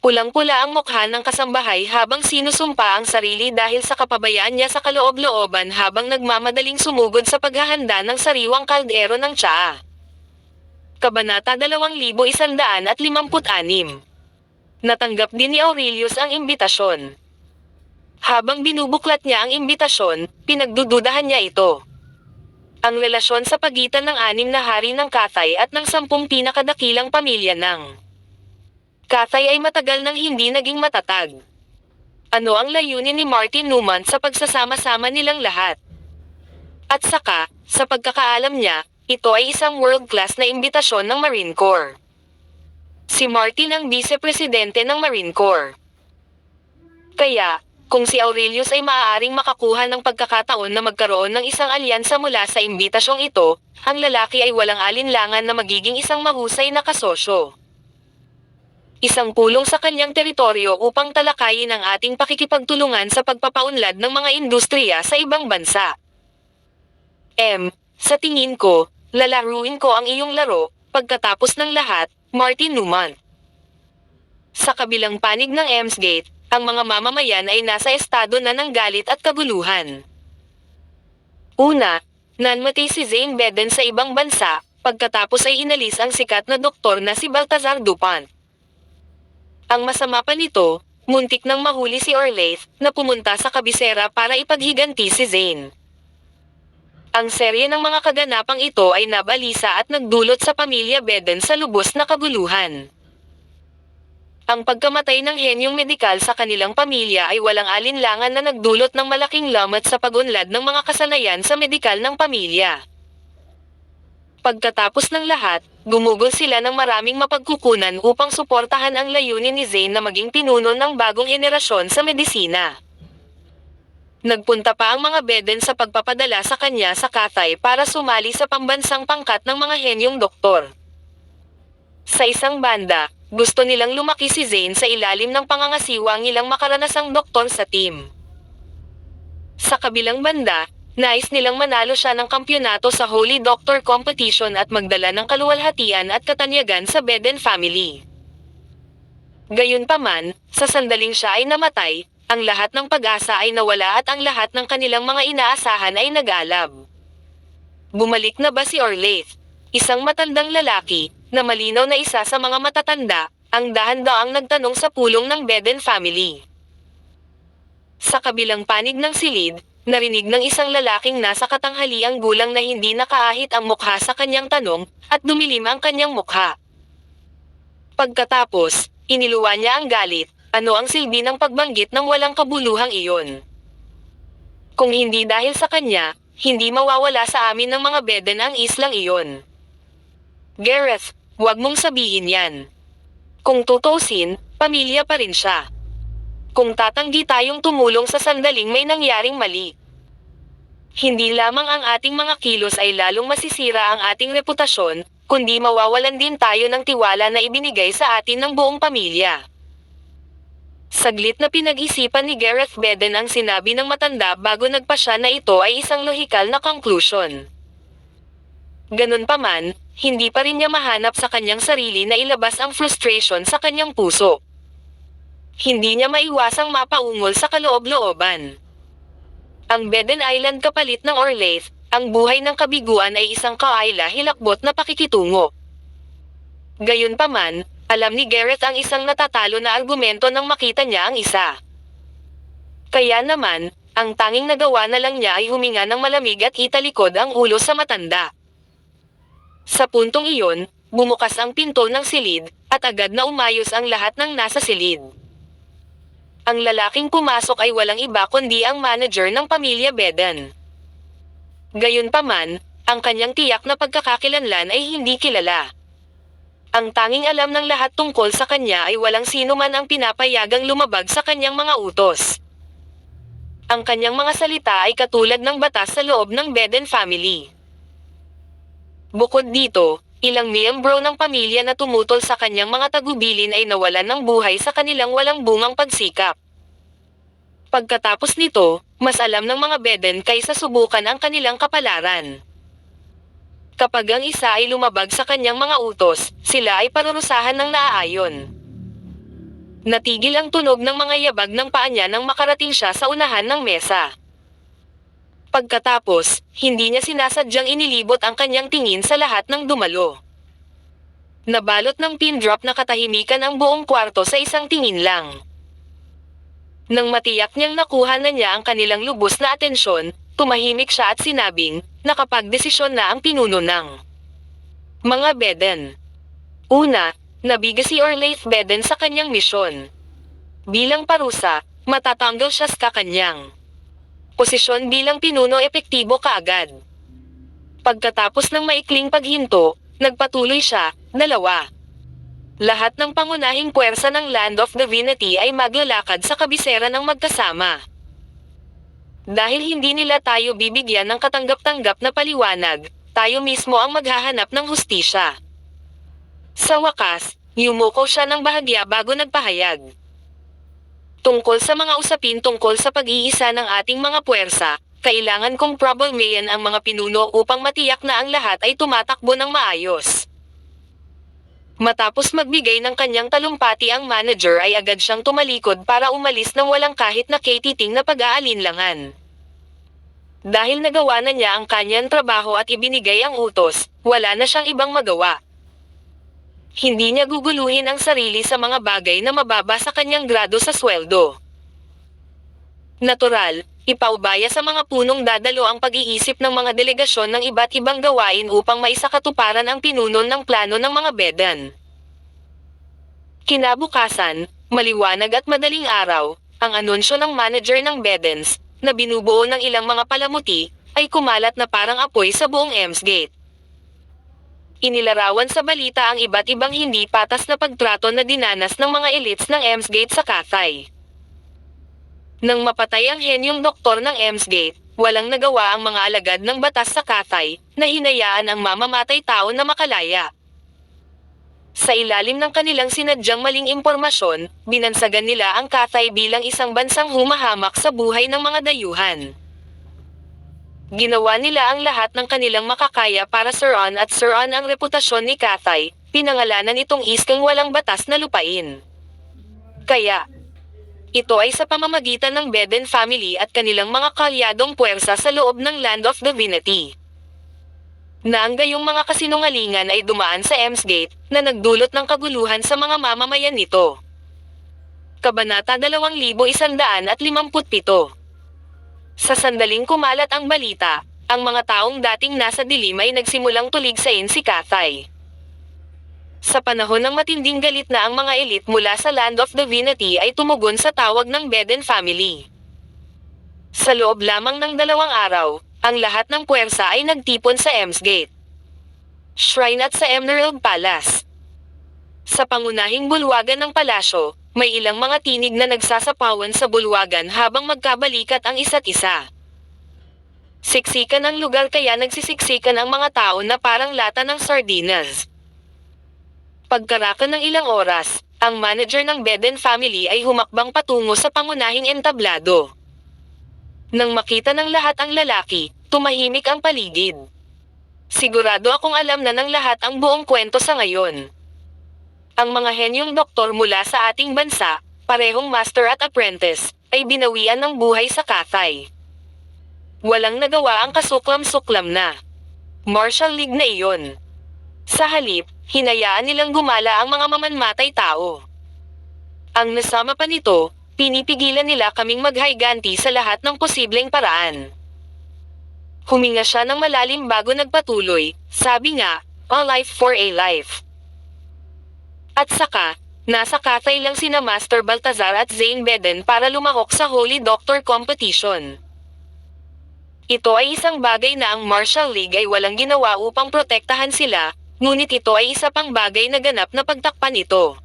Pulang-pula ang mukha ng kasambahay habang sinusumpa ang sarili dahil sa kapabayaan niya sa kaloob-looban habang nagmamadaling sumugod sa paghahanda ng sariwang kaldero ng tsaa. Kabanata 2156. Natanggap din ni Aurelius ang imbitasyon. Habang binubuklat niya ang imbitasyon, pinagdududahan niya ito. Ang relasyon sa pagitan ng 6 na hari ng Cathay at ng 10 pinakadakilang pamilya ng Cathay ay matagal nang hindi naging matatag. Ano ang layunin ni Martin Newman sa pagsasama-sama nilang lahat? At saka, sa pagkakaalam niya, ito ay isang world-class na imbitasyon ng Marine Corps. Si Martin ang vice-presidente ng Marine Corps. Kaya, kung si Aurelius ay maaaring makakuha ng pagkakataon na magkaroon ng isang alyansa mula sa imbitasyong ito, ang lalaki ay walang alinlangan na magiging isang mahusay na kasosyo. Isang pulong sa kanyang teritoryo upang talakayin ang ating pakikipagtulungan sa pagpapaunlad ng mga industriya sa ibang bansa. Sa tingin ko, lalaruin ko ang iyong laro, pagkatapos ng lahat, Martin Newman. Sa kabilang panig ng Ems Gate, ang mga mamamayan ay nasa estado na ng galit at kaguluhan. Una, nanmatay si Zane Beden sa ibang bansa, pagkatapos ay inalis ang sikat na doktor na si Baltazar Dupont. Ang masama pa nito, muntik nang mahuli si Orlaith, na pumunta sa kabisera para ipaghiganti si Zane. Ang serye ng mga kaganapang ito ay nabalisa at nagdulot sa pamilya Beden sa lubos na kaguluhan. Ang pagkamatay ng henyong medikal sa kanilang pamilya ay walang alinlangan na nagdulot ng malaking lamat sa pag-unlad ng mga kasanayan sa medikal ng pamilya. Pagkatapos ng lahat, gumugol sila ng maraming mapagkukunan upang suportahan ang layunin ni Zane na maging pinuno ng bagong henerasyon sa medisina. Nagpunta pa ang mga Beden sa pagpapadala sa kanya sa Cathay para sumali sa pambansang pangkat ng mga henyong doktor. Sa isang banda, gusto nilang lumaki si Zane sa ilalim ng pangangasiwa ng ilang makaranasang doktor sa team. Sa kabilang banda, nais nilang manalo siya ng kampyonato sa Holy Doctor Competition at magdala ng kaluwalhatian at katanyagan sa Beden family. Gayunpaman, sa sandaling siya ay namatay, ang lahat ng pag-asa ay nawala at ang lahat ng kanilang mga inaasahan ay nag-alab. Bumalik na ba si Orlaith? Isang matandang lalaki, na malinaw na isa sa mga matatanda, ang dahan-daang nagtanong sa pulong ng Beden family. Sa kabilang panig ng silid, narinig ng isang lalaking nasa katanghaliang gulang na hindi nakaahit ang mukha sa kanyang tanong, at dumilim ang kanyang mukha. Pagkatapos, iniluwa niya ang galit, ano ang silbi ng pagbanggit ng walang kabuluhang iyon? Kung hindi dahil sa kanya, hindi mawawala sa amin ng mga Beden ang islang iyon. Gareth, huwag mong sabihin yan. Kung tutusin, pamilya pa rin siya. Kung tatanggi tayong tumulong sa sandaling may nangyaring mali, hindi lamang ang ating mga kilos ay lalong masisira ang ating reputasyon, kundi mawawalan din tayo ng tiwala na ibinigay sa atin ng buong pamilya. Saglit na pinag-isipan ni Gareth Beden ang sinabi ng matanda bago nagpasya na ito ay isang lohikal na conclusion. Ganunpaman, hindi pa rin niya mahanap sa kanyang sarili na ilabas ang frustration sa kanyang puso. Hindi niya maiwasang mapaungol sa kaloob-looban. Ang Beden Island kapalit ng Orlaith, ang buhay ng kabiguan ay isang kaayla-hilakbot na pakikitungo. Gayunpaman, alam ni Gareth ang isang natatalo na argumento nang makita niya ang isa. Kaya naman, ang tanging nagawa na lang niya ay huminga ng malamig at italikod ang ulo sa matanda. Sa puntong iyon, bumukas ang pinto ng silid, at agad na umayos ang lahat ng nasa silid. Ang lalaking pumasok ay walang iba kundi ang manager ng pamilya Beden. Gayunpaman, ang kanyang tiyak na pagkakakilanlan ay hindi kilala. Ang tanging alam ng lahat tungkol sa kanya ay walang sino man ang pinapayagang lumabag sa kanyang mga utos. Ang kanyang mga salita ay katulad ng batas sa loob ng Beden family. Bukod dito, ilang miyembro ng pamilya na tumutol sa kanyang mga tagubilin ay nawalan ng buhay sa kanilang walang bungang pagsikap. Pagkatapos nito, mas alam ng mga Beden kaysa subukan ang kanilang kapalaran. Kapag ang isa ay lumabag sa kanyang mga utos, sila ay parurusahan ng naaayon. Natigil ang tunog ng mga yabag ng paa niya nang makarating siya sa unahan ng mesa. Pagkatapos, hindi niya sinasadyang inilibot ang kanyang tingin sa lahat ng dumalo. Nabalot ng pin drop na katahimikan ang buong kwarto sa isang tingin lang. Nang matiyak niyang nakuha na niya ang kanilang lubos na atensyon, tumahimik siya at sinabing, nakapagdesisyon na ang pinuno ng mga Beden. Una, nabiga si Orlaith Beden sa kanyang misyon. Bilang parusa, matatanggal siya sa kanyang posisyon bilang pinuno epektibo kaagad. Pagkatapos ng maikling paghinto, nagpatuloy siya, 2. Lahat ng pangunahing puwersa ng Land of Divinity ay maglalakad sa kabisera ng magkasama. Dahil hindi nila tayo bibigyan ng katanggap-tanggap na paliwanag, tayo mismo ang maghahanap ng hustisya. Sa wakas, yumuko siya ng bahagya bago nagpahayag. Tungkol sa mga usapin tungkol sa pag-iisa ng ating mga puwersa, kailangan kong problemayan ang mga pinuno upang matiyak na ang lahat ay tumatakbo ng maayos. Matapos magbigay ng kanyang talumpati ang manager ay agad siyang tumalikod para umalis nang walang kahit na katiting na pag-aalinlangan. Dahil nagawa na niya ang kanyang trabaho at ibinigay ang utos, wala na siyang ibang magawa. Hindi niya guguluhin ang sarili sa mga bagay na mababa sa kanyang grado sa sweldo. Natural, ipaubaya sa mga punong dadalo ang pag-iisip ng mga delegasyon ng iba't ibang gawain upang maisakatuparan ang pinuno ng plano ng mga Beden. Kinabukasan, maliwanag at madaling araw, ang anunsyo ng manager ng Bedens, na binubuo ng ilang mga palamuti, ay kumalat na parang apoy sa buong Emsgate. Inilarawan sa balita ang iba't ibang hindi patas na pagtrato na dinanas ng mga elites ng Emsgate sa Cathay. Nang mapatay ang henyong doktor ng Emsgate, walang nagawa ang mga alagad ng batas sa Cathay, na hinayaan ang mamamatay tao na makalaya. Sa ilalim ng kanilang sinadyang maling impormasyon, binansagan nila ang Cathay bilang isang bansang humahamak sa buhay ng mga dayuhan. Ginawa nila ang lahat ng kanilang makakaya para suruan at suruan ang reputasyon ni Cathay, pinangalanan itong iskang walang batas na lupain. Kaya, ito ay sa pamamagitan ng Beden family at kanilang mga kalyadong puwersa sa loob ng Land of Divinity. Na ang gayong mga kasinungalingan ay dumaan sa Emsgate, na nagdulot ng kaguluhan sa mga mamamayan nito. Kabanata 2157. Sa sandaling kumalat ang balita, ang mga taong dating nasa dilim ay nagsimulang tuligsain si Cathay. Sa panahon ng matinding galit na ang mga elite mula sa Land of Divinity ay tumugon sa tawag ng Beden family. Sa loob lamang ng 2 araw, ang lahat ng puwersa ay nagtipon sa Emsgate Shrine at sa Emerald Palace. Sa pangunahing bulwagan ng palasyo, may ilang mga tinig na nagsasapawan sa bulwagan habang magkabalikat ang isa't isa. Siksikan ang lugar kaya nagsisiksikan ang mga tao na parang lata ng sardinas. Pagkarakan ng ilang oras, ang manager ng Beden family ay humakbang patungo sa pangunahing entablado. Nang makita ng lahat ang lalaki, tumahimik ang paligid. Sigurado akong alam na ng lahat ang buong kwento sa ngayon. Ang mga henyong doktor mula sa ating bansa, parehong master at apprentice, ay binawian ng buhay sa Cathay. Walang nagawa ang kasuklam-suklam na martial league na iyon. Sa halip, hinayaan nilang gumala ang mga mamanmatay tao. Ang nasama pa nito, pinipigilan nila kaming maghayganti sa lahat ng posibleng paraan. Huminga siya ng malalim bago nagpatuloy, sabi nga, a life for a life. At saka, nasa Cathay lang sina Master Baltazar at Zane Beden para lumahok sa Holy Doctor Competition. Ito ay isang bagay na ang Martial League ay walang ginawa upang protektahan sila, Ngunit ito ay isa pang bagay na ganap na pagtakpan ito.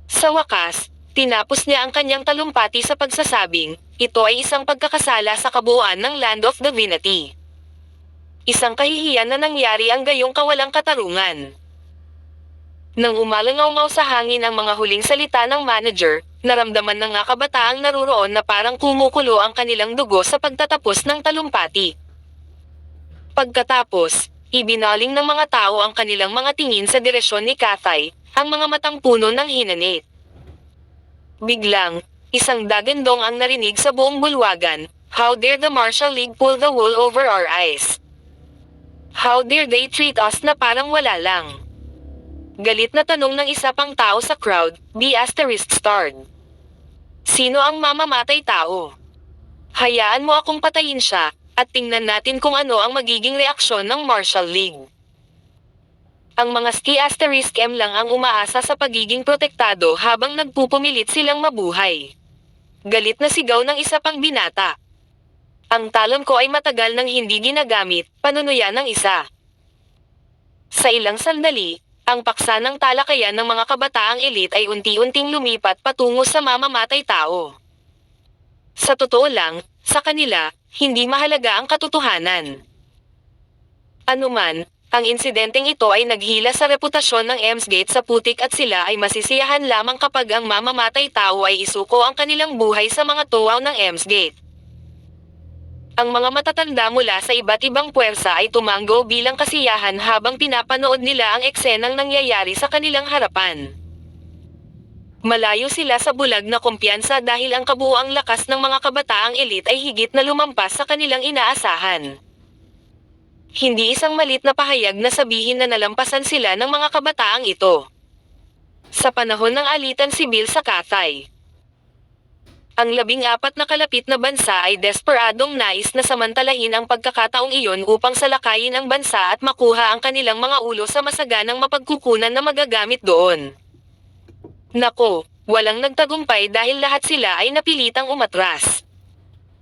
Sa wakas, tinapos niya ang kanyang talumpati sa pagsasabing, ito ay isang pagkakasala sa kabuuan ng Land of Divinity. Isang kahihiyan na nangyari ang gayong kawalang katarungan. Nang umalangaw-ngaw sa hangin ang mga huling salita ng manager, naramdaman ng mga kabataang naruroon na parang kumukulo ang kanilang dugo sa pagtatapos ng talumpati. Pagkatapos, ibinaling ng mga tao ang kanilang mga tingin sa direksyon ni Kathay, ang mga matang puno ng hinanit. Biglang, isang dagandong ang narinig sa buong bulwagan, "How dare the Martial League pull the wool over our eyes? How dare they treat us na parang wala lang?" Galit na tanong ng isa pang tao sa crowd, the asterisk starred. Sino ang mamamatay tao? Hayaan mo akong patayin siya, at tingnan natin kung ano ang magiging reaksyon ng Martial League. Ang mga ski asterisk M lang ang umaasa sa pagiging protektado habang nagpupumilit silang mabuhay. Galit na sigaw ng isa pang binata. Ang talon ko ay matagal nang hindi ginagamit, panunuya ng isa. Sa ilang sandali, ang paksa ng talakayan ng mga kabataang elite ay unti-unting lumipat patungo sa mamamatay tao. Sa totoo lang, sa kanila, hindi mahalaga ang katotohanan. Anuman, ang insidenteng ito ay naghila sa reputasyon ng Emsgate sa putik at sila ay masisiyahan lamang kapag ang mamamatay tao ay isuko ang kanilang buhay sa mga tuwaw ng Emsgate. Ang mga matatanda mula sa iba't ibang puwersa ay tumanggo bilang kasiyahan habang pinapanood nila ang eksenang nangyayari sa kanilang harapan. Malayo sila sa bulag na kumpiyansa dahil ang kabuuang lakas ng mga kabataang elite ay higit na lumampas sa kanilang inaasahan. Hindi isang malit na pahayag na sabihin na nalampasan sila ng mga kabataang ito. Sa panahon ng alitan sibil sa Kathay, ang 14 na kalapit na bansa ay desperadong nais na samantalahin ang pagkakataong iyon upang salakayin ang bansa at makuha ang kanilang mga ulo sa masaganang mapagkukunan na magagamit doon. Nako, walang nagtagumpay dahil lahat sila ay napilitang umatras.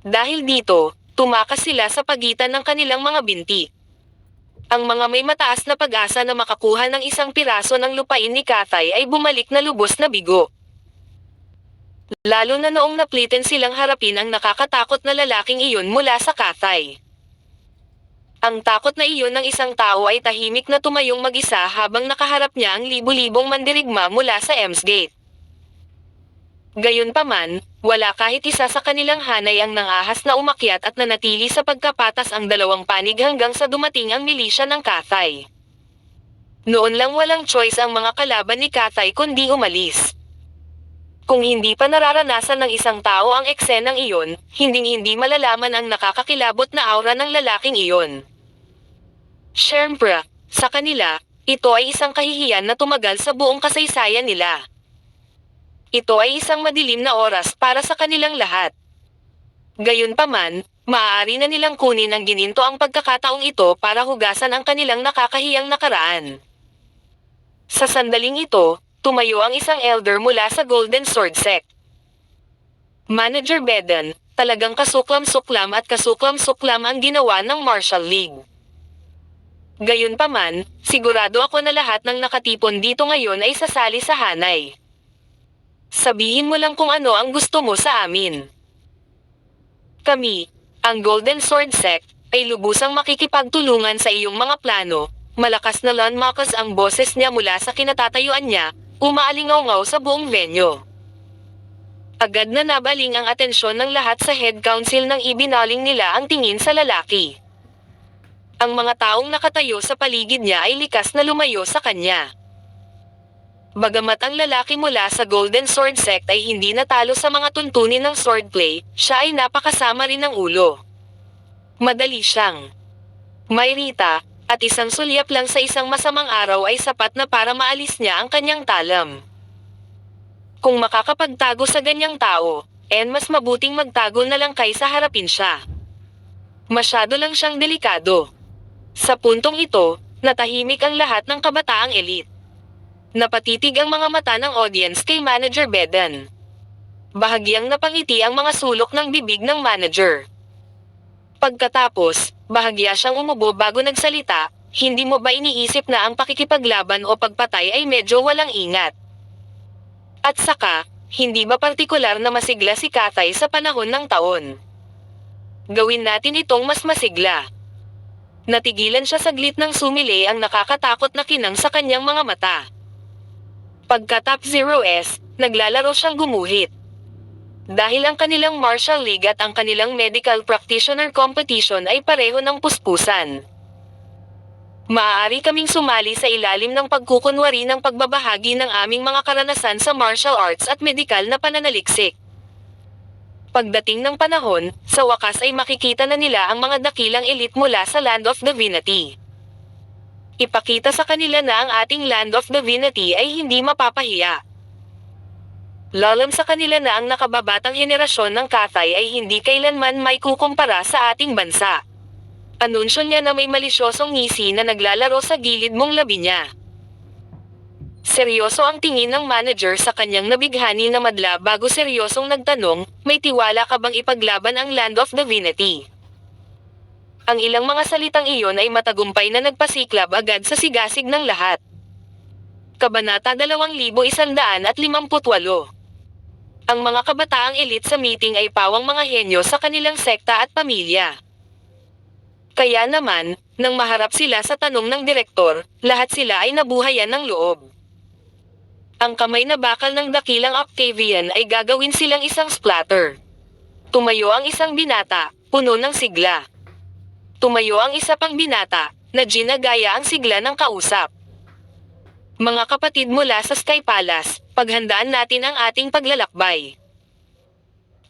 Dahil dito, tumakas sila sa pagitan ng kanilang mga binti. Ang mga may mataas na pag-asa na makakuha ng isang piraso ng lupain ni Kathay ay bumalik na lubos na bigo. Lalo na noong napliten silang harapin ang nakakatakot na lalaking iyon mula sa Kathay. Ang takot na iyon ng isang tao ay tahimik na tumayong mag-isa habang nakaharap niya ang libu-libong mandirigma mula sa Emsgate. Gayunpaman, wala kahit isa sa kanilang hanay ang nangahas na umakyat at nanatili sa pagkapatas ang dalawang panig hanggang sa dumating ang milisya ng Kathay. Noon lang walang choice ang mga kalaban ni Kathay kundi umalis. Kung hindi pa nararanasan ng isang tao ang eksenang iyon, hinding-hindi malalaman ang nakakakilabot na aura ng lalaking iyon. Siyempre, sa kanila, ito ay isang kahihiyan na tumagal sa buong kasaysayan nila. Ito ay isang madilim na oras para sa kanilang lahat. Gayunpaman, maaari na nilang kunin ang gininto ang pagkakataong ito para hugasan ang kanilang nakakahiyang nakaraan. Sa sandaling ito, tumayo ang isang elder mula sa Golden Sword Sect. Manager Beden, talagang kasuklam-suklam at kasuklam-suklam ang ginawa ng Martial League. Gayunpaman, sigurado ako na lahat ng nakatipon dito ngayon ay sasali sa hanay. Sabihin mo lang kung ano ang gusto mo sa amin. Kami, ang Golden Sword Sect, ay lubusang makikipagtulungan sa iyong mga plano. Malakas na landmarkers ang boses niya mula sa kinatatayuan niya, umaalingaw-ngaw sa buong venue. Agad na nabaling ang atensyon ng lahat sa head council nang ibinaling nila ang tingin sa lalaki. Ang mga taong nakatayo sa paligid niya ay likas na lumayo sa kanya. Bagamat ang lalaki mula sa Golden Sword Sect ay hindi natalo sa mga tuntunin ng swordplay, siya ay napakasama rin ng ulo. Madali siyang Mayrita, at isang sulyap lang sa isang masamang araw ay sapat na para maalis niya ang kanyang talam. Kung makakapagtago sa ganyang tao, mas mabuting magtago na lang kaysa harapin siya. Masyado lang siyang delikado. Sa puntong ito, natahimik ang lahat ng kabataang elite. Napatitig ang mga mata ng audience kay Manager Beden. Bahagyang napangiti ang mga sulok ng bibig ng manager. Pagkatapos, bahagya siyang umubo bago nagsalita, Hindi mo ba iniisip na ang pakikipaglaban o pagpatay ay medyo walang ingat? At saka, hindi ba partikular na masigla si Katay sa panahon ng taon? Gawin natin itong mas masigla. Natigilan siya saglit nang sumili ang nakakatakot na kinang sa kanyang mga mata. Pagka Top 0S, naglalaro siyang gumuhit. Dahil ang kanilang martial league at ang kanilang medical practitioner competition ay pareho ng puspusan. Maaari kaming sumali sa ilalim ng pagkukunwari ng pagbabahagi ng aming mga karanasan sa martial arts at medikal na pananaliksik. Pagdating ng panahon, sa wakas ay makikita na nila ang mga dakilang elite mula sa Land of Divinity. Ipakita sa kanila na ang ating Land of Divinity ay hindi mapapahiya. Lalam sa kanila na ang nakababatang henerasyon ng Katay ay hindi kailanman may kukumpara sa ating bansa. Anunsyo niya na may malisyosong ngisi na naglalaro sa gilid mong labi niya. Seryoso ang tingin ng manager sa kanyang nabighani na madla bago seryosong nagtanong, may tiwala ka bang ipaglaban ang Land of Divinity? Ang ilang mga salitang iyon ay matagumpay na nagpasiklab agad sa sigasig ng lahat. Kabanata 2158. Ang mga kabataang elite sa meeting ay pawang mga henyo sa kanilang sekta at pamilya. Kaya naman, nang maharap sila sa tanong ng direktor, lahat sila ay nabuhayan ng loob. Ang kamay na bakal ng dakilang Octavian ay gagawin silang isang splatter. Tumayo ang isang binata, puno ng sigla. Tumayo ang isa pang binata, na ginagaya ang sigla ng kausap. Mga kapatid mula sa Sky Palace, paghandaan natin ang ating paglalakbay.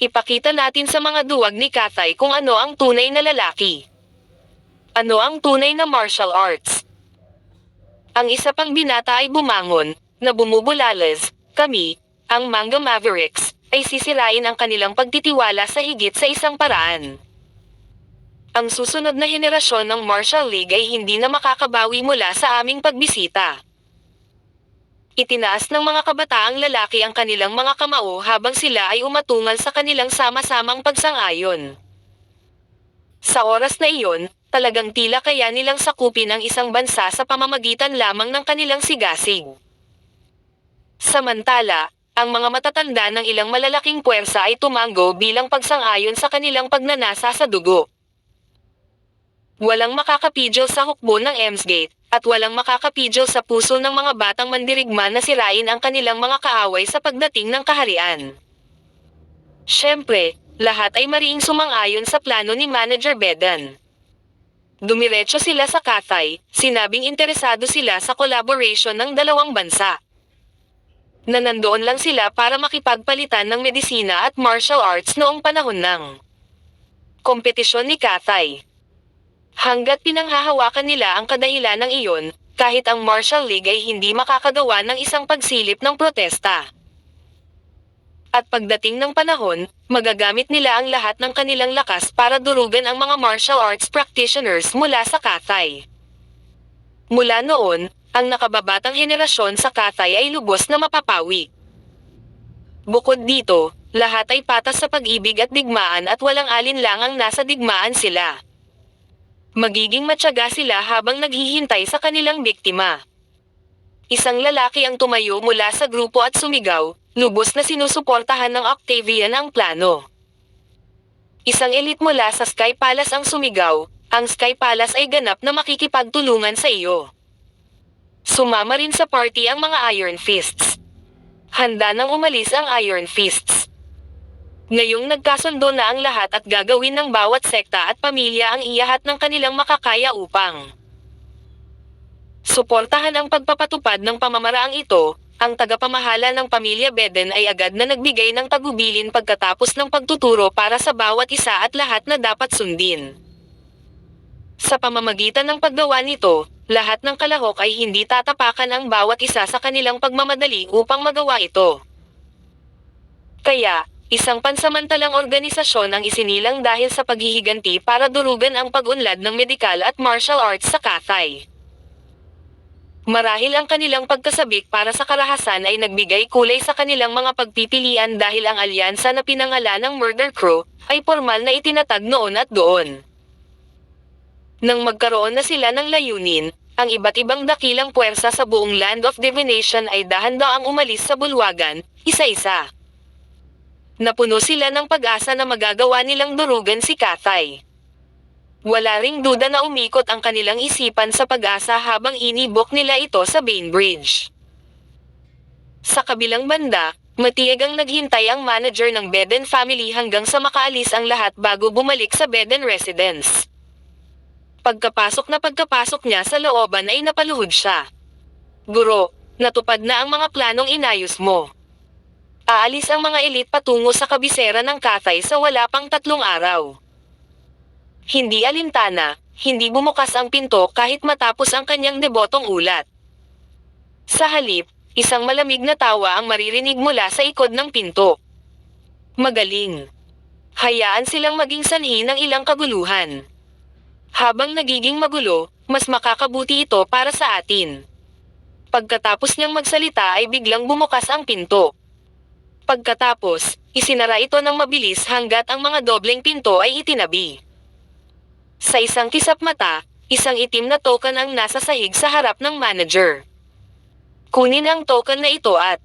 Ipakita natin sa mga duwag ni Katay kung ano ang tunay na lalaki. Ano ang tunay na martial arts? Ang isa pang binata ay bumangon, na bumubulalas, kami, ang Manga Mavericks, ay sisirain ang kanilang pagtitiwala sa higit sa isang paraan. Ang susunod na henerasyon ng Martial League ay hindi na makakabawi mula sa aming pagbisita. Itinaas ng mga kabataang lalaki ang kanilang mga kamao habang sila ay umatungal sa kanilang sama-samang pagsang-ayon. Sa oras na iyon, talagang tila kaya nilang sakupin ang isang bansa sa pamamagitan lamang ng kanilang sigasig. Samantala, ang mga matatanda ng ilang malalaking puwersa ay tumango bilang pagsang-ayon sa kanilang pagnanasa sa dugo. Walang makakapidyo sa hukbo ng Emsgate, at walang makakapidyo sa puso ng mga batang mandirigma na sirain ang kanilang mga kaaway sa pagdating ng kaharian. Siyempre, lahat ay mariing sumang-ayon sa plano ni Manager Bedan. Dumiretso sila sa Katay, sinabing interesado sila sa collaboration ng dalawang bansa. Na nandoon lang sila para makipagpalitan ng medisina at martial arts noong panahon ng kompetisyon ni Katay. Hanggat pinanghahawakan nila ang kadahilan ng iyon, kahit ang Martial League ay hindi makakagawa ng isang pagsilip ng protesta. At pagdating ng panahon, magagamit nila ang lahat ng kanilang lakas para durugan ang mga martial arts practitioners mula sa Katay. Mula noon, ang nakababatang henerasyon sa Katay ay lubos na mapapawi. Bukod dito, lahat ay patas sa pag-ibig at digmaan at walang alinlangang nasa digmaan sila. Magiging matyaga sila habang naghihintay sa kanilang biktima. Isang lalaki ang tumayo mula sa grupo at sumigaw, lubos na sinusuportahan ng Octavian ang plano. Isang elite mula sa Sky Palace ang sumigaw, ang Sky Palace ay ganap na makikipagtulungan sa iyo. Sumama rin sa party ang mga Iron Fists. Handa nang umalis ang Iron Fists. Ngayong nagkasundo na ang lahat at gagawin ng bawat sekta at pamilya ang iyahat ng kanilang makakaya upang suportahan ang pagpapatupad ng pamamaraang ito, ang tagapamahala ng pamilya Beden ay agad na nagbigay ng tagubilin pagkatapos ng pagtuturo para sa bawat isa at lahat na dapat sundin. Sa pamamagitan ng paggawa nito, lahat ng kalahok ay hindi tatapakan ang bawat isa sa kanilang pagmamadali upang magawa ito. Kaya, isang pansamantalang organisasyon ang isinilang dahil sa paghihiganti para durugan ang pag-unlad ng medikal at martial arts sa Katay. Marahil ang kanilang pagkasabik para sa karahasan ay nagbigay kulay sa kanilang mga pagpipilian dahil ang alyansa na pinangalan ng Murder Crow ay formal na itinatag noon at doon. Nang magkaroon na sila ng layunin, ang iba't ibang dakilang puwersa sa buong Land of Divination ay dahan-daang umalis sa bulwagan, isa-isa. Napuno sila ng pag-asa na magagawa nilang durugan si Cathay. Wala ring duda na umikot ang kanilang isipan sa pag-asa habang inibok nila ito sa Bainbridge. Sa kabilang banda, matiyag ang naghintay ang manager ng Beden family hanggang sa makaalis ang lahat bago bumalik sa Beden residence. Pagkapasok niya sa looban ay napaluhod siya. "Guro, natupad na ang mga planong inayos mo. Aalis ang mga elite patungo sa kabisera ng Cathay sa wala pang 3 araw." Hindi alintana, hindi bumukas ang pinto kahit matapos ang kanyang debotong ulat. Sa halip, isang malamig na tawa ang maririnig mula sa ikod ng pinto. "Magaling. Hayaan silang maging sanhi ng ilang kaguluhan. Habang nagiging magulo, mas makakabuti ito para sa atin." Pagkatapos niyang magsalita ay biglang bumukas ang pinto. Pagkatapos, isinara ito ng mabilis hanggat ang mga dobleng pinto ay itinabi. Sa isang kisap mata, isang itim na token ang nasa sahig sa harap ng manager. Kunin ang token na ito at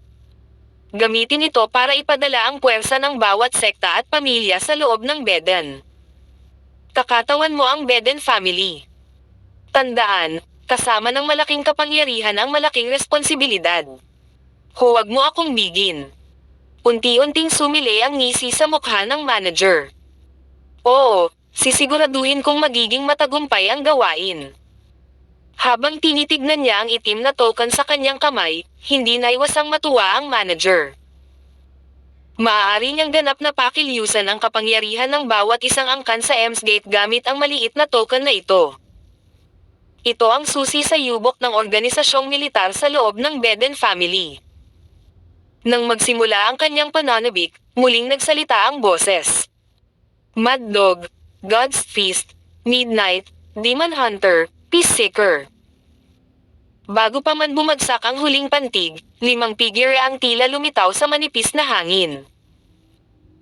gamitin ito para ipadala ang puwersa ng bawat sekta at pamilya sa loob ng Beden. Kakatawan mo ang Beden family. Tandaan, kasama ng malaking kapangyarihan ang malaking responsibilidad. Huwag mo akong bigin. Unti-unting sumili ang ngisi sa mukha ng manager. "Oo, sisiguraduhin kong magiging matagumpay ang gawain." Habang tinitignan niya ang itim na token sa kanyang kamay, hindi naiwasang matuwa ang manager. Maaari niyang ganap na pakilyusan ang kapangyarihan ng bawat isang angkan sa Ems Gate gamit ang maliit na token na ito. Ito ang susi sa yubok ng organisasyong militar sa loob ng Beden family. Nang magsimula ang kanyang pananabik, muling nagsalita ang boses. "Mad Dog, God's Feast, Midnight, Demon Hunter, Peaceseeker." Bago pa man bumagsak ang huling pantig, 5 figure ang tila lumitaw sa manipis na hangin.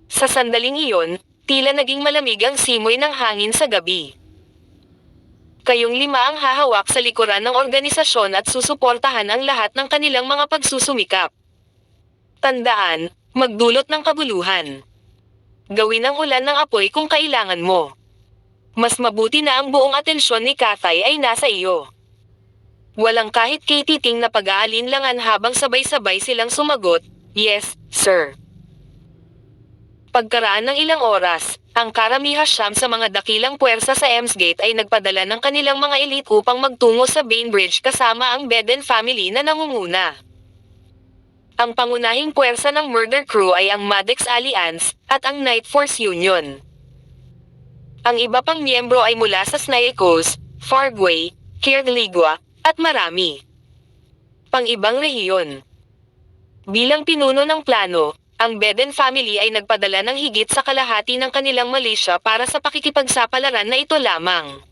Sa sandaling iyon, tila naging malamig ang simoy ng hangin sa gabi. "Kayong 5 ang hahawak sa likuran ng organisasyon at susuportahan ang lahat ng kanilang mga pagsusumikap. Tandaan, magdulot ng kabuluhan. Gawin ang ulan ng apoy kung kailangan mo. Mas mabuti na ang buong atensyon ni Cathay ay nasa iyo." Walang kahit kititing na pag-aalinlangan habang sabay-sabay silang sumagot, "Yes, sir." Pagkaraan ng ilang oras, ang karamihasyam sa mga dakilang puwersa sa Ems Gate ay nagpadala ng kanilang mga elite upang magtungo sa Bainbridge kasama ang Beden family na nangunguna. Ang pangunahing puwersa ng Murder Crew ay ang Maddox Alliance at ang Night Force Union. Ang iba pang miyembro ay mula sa Snyaekos, Fargway, Kirtligwa, at marami pang ibang rehiyon. Bilang pinuno ng plano, ang Beden family ay nagpadala ng higit sa kalahati ng kanilang militia para sa pakikipagsapalaran na ito lamang.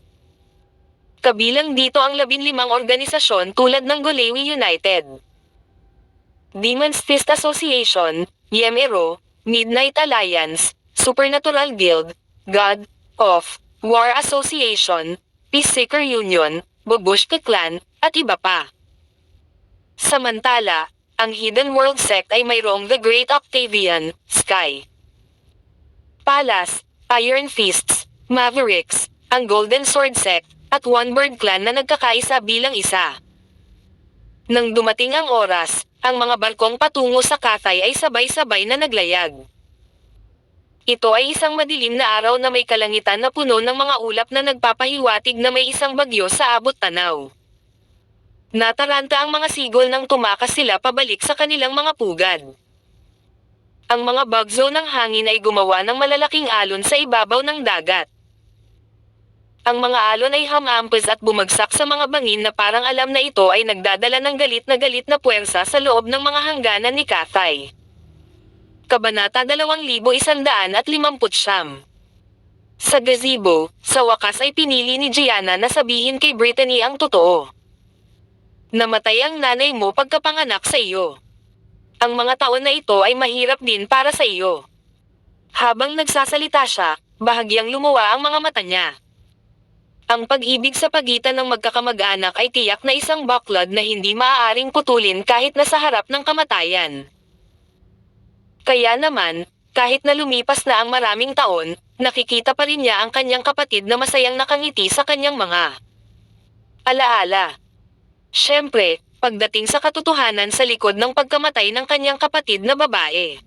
Kabilang dito ang 15 organisasyon tulad ng Golewi United, Demon's Fist Association, Yemero, Midnight Alliance, Supernatural Guild, God of War Association, Peaceseeker Union, Babushka Clan, at iba pa. Samantala, ang Hidden World Sect ay mayroong The Great Octavian, Sky Palace, Iron Fists, Mavericks, ang Golden Sword Sect, at One Bird Clan na nagkakaisa bilang isa. Nang dumating ang oras, ang mga barkong patungo sa Cathay ay sabay-sabay na naglayag. Ito ay isang madilim na araw na may kalangitan na puno ng mga ulap na nagpapahiwatig na may isang bagyo sa abot tanaw. Nataranta ang mga sigol nang tumakas sila pabalik sa kanilang mga pugad. Ang mga bagzo ng hangin ay gumawa ng malalaking alon sa ibabaw ng dagat. Ang mga alon ay hamampas at bumagsak sa mga bangin na parang alam na ito ay nagdadala ng galit na puwersa sa loob ng mga hangganan ni Cathay. Kabanata 2159. Sa gazebo, sa wakas ay pinili ni Gianna na sabihin kay Brittany ang totoo. Namatay ang nanay mo pagkapanganak sa iyo. Ang mga taon na ito ay mahirap din para sa iyo. Habang nagsasalita siya, bahagyang lumuwa ang mga mata niya. Ang pag-ibig sa pagitan ng magkakamag-anak ay tiyak na isang baklod na hindi maaaring putulin kahit nasa harap ng kamatayan. Kaya naman, kahit na lumipas na ang maraming taon, nakikita pa rin niya ang kanyang kapatid na masayang nakangiti sa kanyang mga alaala. Siyempre, pagdating sa katotohanan sa likod ng pagkamatay ng kanyang kapatid na babae,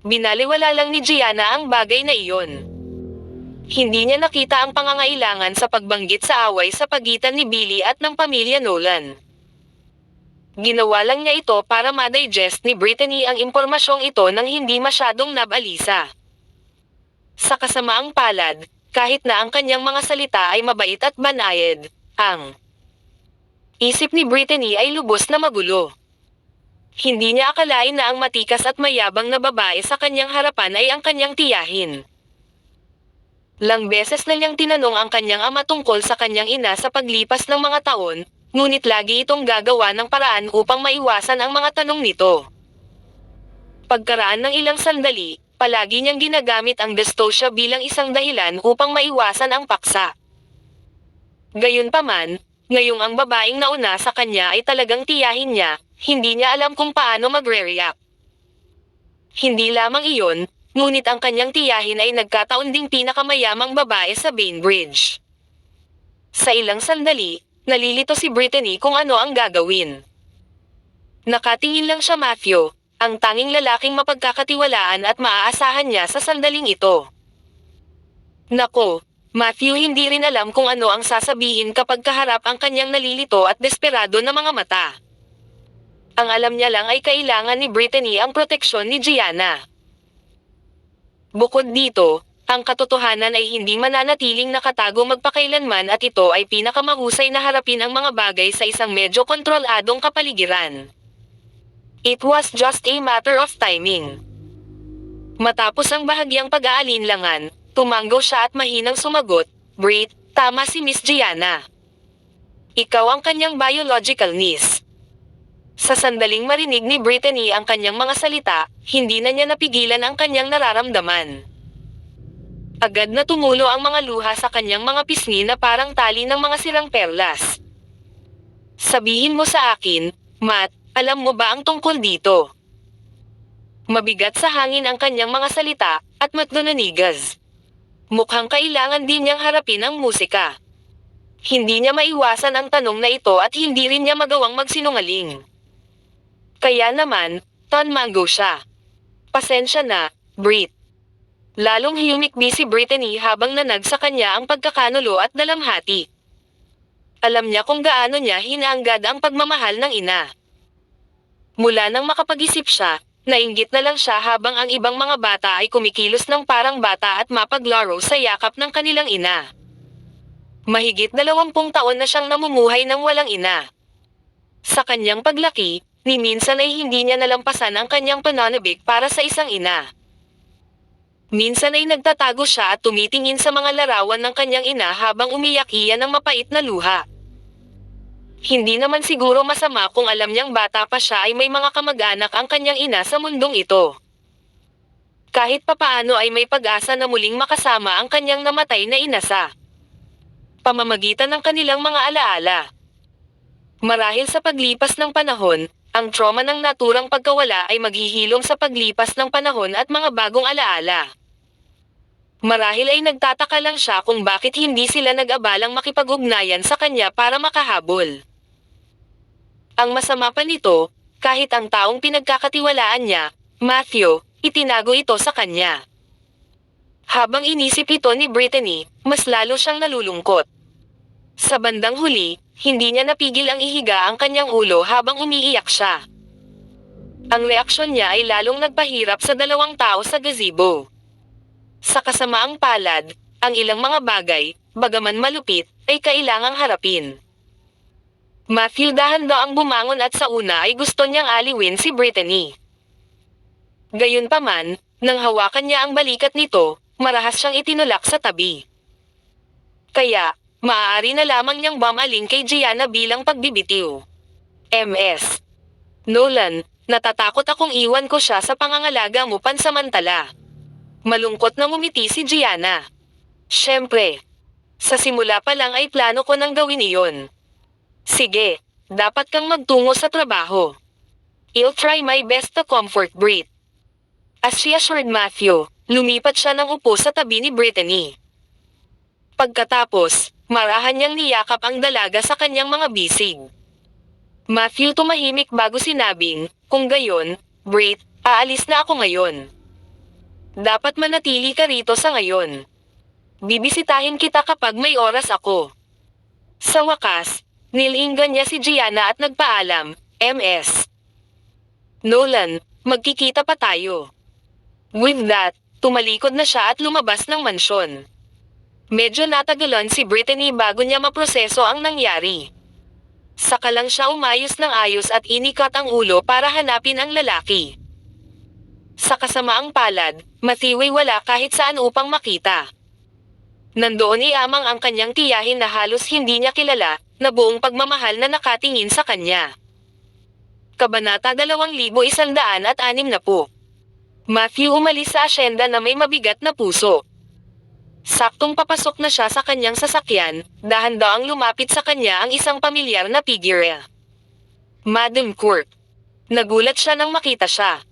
binaliwala lang ni Gianna ang bagay na iyon. Hindi niya nakita ang pangangailangan sa pagbanggit sa away sa pagitan ni Billy at ng pamilya Nolan. Ginawa lang niya ito para ma-digest ni Brittany ang impormasyong ito nang hindi masyadong nabalisa. Sa kasamaang palad, kahit na ang kanyang mga salita ay mabait at banayad, ang isip ni Brittany ay lubos na magulo. Hindi niya akalain na ang matikas at mayabang na babae sa kanyang harapan ay ang kanyang tiyahin. Lang beses na niyang tinanong ang kanyang ama tungkol sa kanyang ina sa paglipas ng mga taon, ngunit lagi itong gagawa ng paraan upang maiwasan ang mga tanong nito. Pagkaraan ng ilang sandali, palagi niyang ginagamit ang dystocia bilang isang dahilan upang maiwasan ang paksa. Gayunpaman, ngayong ang babaeng nauna sa kanya ay talagang tiyahin niya, hindi niya alam kung paano magre-react. Hindi lamang iyon, ngunit ang kanyang tiyahin ay nagkataon ding pinakamayamang babae sa Bainbridge. Sa ilang sandali, nalilito si Brittany kung ano ang gagawin. Nakatingin lang siya Matthew, ang tanging lalaking mapagkakatiwalaan at maaasahan niya sa sandaling ito. Nako, Matthew hindi rin alam kung ano ang sasabihin kapag kaharap ang kanyang nalilito at desperado na mga mata. Ang alam niya lang ay kailangan ni Brittany ang proteksyon ni Gianna. Bukod dito, ang katotohanan ay hindi mananatiling nakatago magpakailanman at ito ay pinakamahusay na harapin ang mga bagay sa isang medyo kontroladong kapaligiran. It was just a matter of timing. Matapos ang bahagyang pag-aalinlangan, tumanggo siya at mahinang sumagot, "Brit, tama si Miss Gianna. Ikaw ang kanyang biological niece." Sa sandaling marinig ni Brittany ang kanyang mga salita, hindi na niya napigilan ang kanyang nararamdaman. Agad na tumulo ang mga luha sa kanyang mga pisngi na parang tali ng mga sirang perlas. "Sabihin mo sa akin, Matt, alam mo ba ang tungkol dito?" Mabigat sa hangin ang kanyang mga salita, at Matt nananigas. Mukhang kailangan din niyang harapin ang musika. Hindi niya maiwasan ang tanong na ito at hindi rin niya magawang magsinungaling. Kaya naman, tanmango siya. "Pasensya na, Brit." Lalong humikbi si Brittany habang nanag sa kanya ang pagkakanulo at dalamhati. Alam niya kung gaano niya hinaanggad ang pagmamahal ng ina. Mula nang makapag-isip siya, nainggit na lang siya habang ang ibang mga bata ay kumikilos ng parang bata at mapaglaro sa yakap ng kanilang ina. Mahigit 20 taon na siyang namumuhay ng walang ina. Sa kanyang paglaki, ni minsan ay hindi niya nalampasan ang kanyang pananabik para sa isang ina. Minsan ay nagtatago siya at tumitingin sa mga larawan ng kanyang ina habang umiyak iyan ng mapait na luha. Hindi naman siguro masama kung alam niyang bata pa siya ay may mga kamag-anak ang kanyang ina sa mundong ito. Kahit papaano ay may pag-asa na muling makasama ang kanyang namatay na ina sa pamamagitan ng kanilang mga alaala. Marahil sa paglipas ng panahon, ang trauma ng naturang pagkawala ay maghihilom sa paglipas ng panahon at mga bagong alaala. Marahil ay nagtataka lang siya kung bakit hindi sila nag-abalang makipag-ugnayan sa kanya para makahabol. Ang masama pa nito, kahit ang taong pinagkakatiwalaan niya, Matthew, itinago ito sa kanya. Habang inisip ito ni Brittany, mas lalo siyang nalulungkot. Sa bandang huli, hindi niya napigil ang ihiga ang kanyang ulo habang umiiyak siya. Ang reaksyon niya ay lalong nagpahirap sa dalawang tao sa gazebo. Sa kasamaang palad, ang ilang mga bagay, bagaman malupit, ay kailangang harapin. Matthew dahan-daang bumangon at sa una ay gusto niyang aliwin si Brittany. Gayunpaman, nang hawakan niya ang balikat nito, marahas siyang itinulak sa tabi. Kaya, maaari na lamang niyang bumaling kay Gianna bilang pagbibitiw. "MS. Nolan, natatakot akong iwan ko siya sa pangangalaga mo pansamantala." Malungkot na ngumiti si Gianna. "Siyempre. Sa simula pa lang ay plano ko nang gawin iyon. Sige, dapat kang magtungo sa trabaho. I'll try my best to comfort Brit. As she assured Matthew, lumipat siya ng upo sa tabi ni Brittany. Pagkatapos, marahan niyang niyakap ang dalaga sa kanyang mga bisig. Matthew tumahimik bago sinabing, kung gayon, Brit, aalis na ako ngayon. Dapat manatili ka rito sa ngayon. Bibisitahin kita kapag may oras ako. Sa wakas, nilinggan niya si Gianna at nagpaalam, MS. Nolan, magkikita pa tayo. With that, tumalikod na siya at lumabas ng mansyon. Medyo natagalan si Brittany bago niya maproseso ang nangyari. Saka lang siya umayos ng ayos at inikat ang ulo para hanapin ang lalaki. Sa kasamaang palad, Matthew ay wala kahit saan upang makita. Nandoon amang ang kanyang tiyahin na halos hindi niya kilala, na buong pagmamahal na nakatingin sa kanya. Kabanata 2160. Matthew umalis sa asyenda na may mabigat na puso. Saktong papasok na siya sa kanyang sasakyan, dahan-daang lumapit sa kanya ang isang pamilyar na figure. Madam Quirk. Nagulat siya nang makita siya.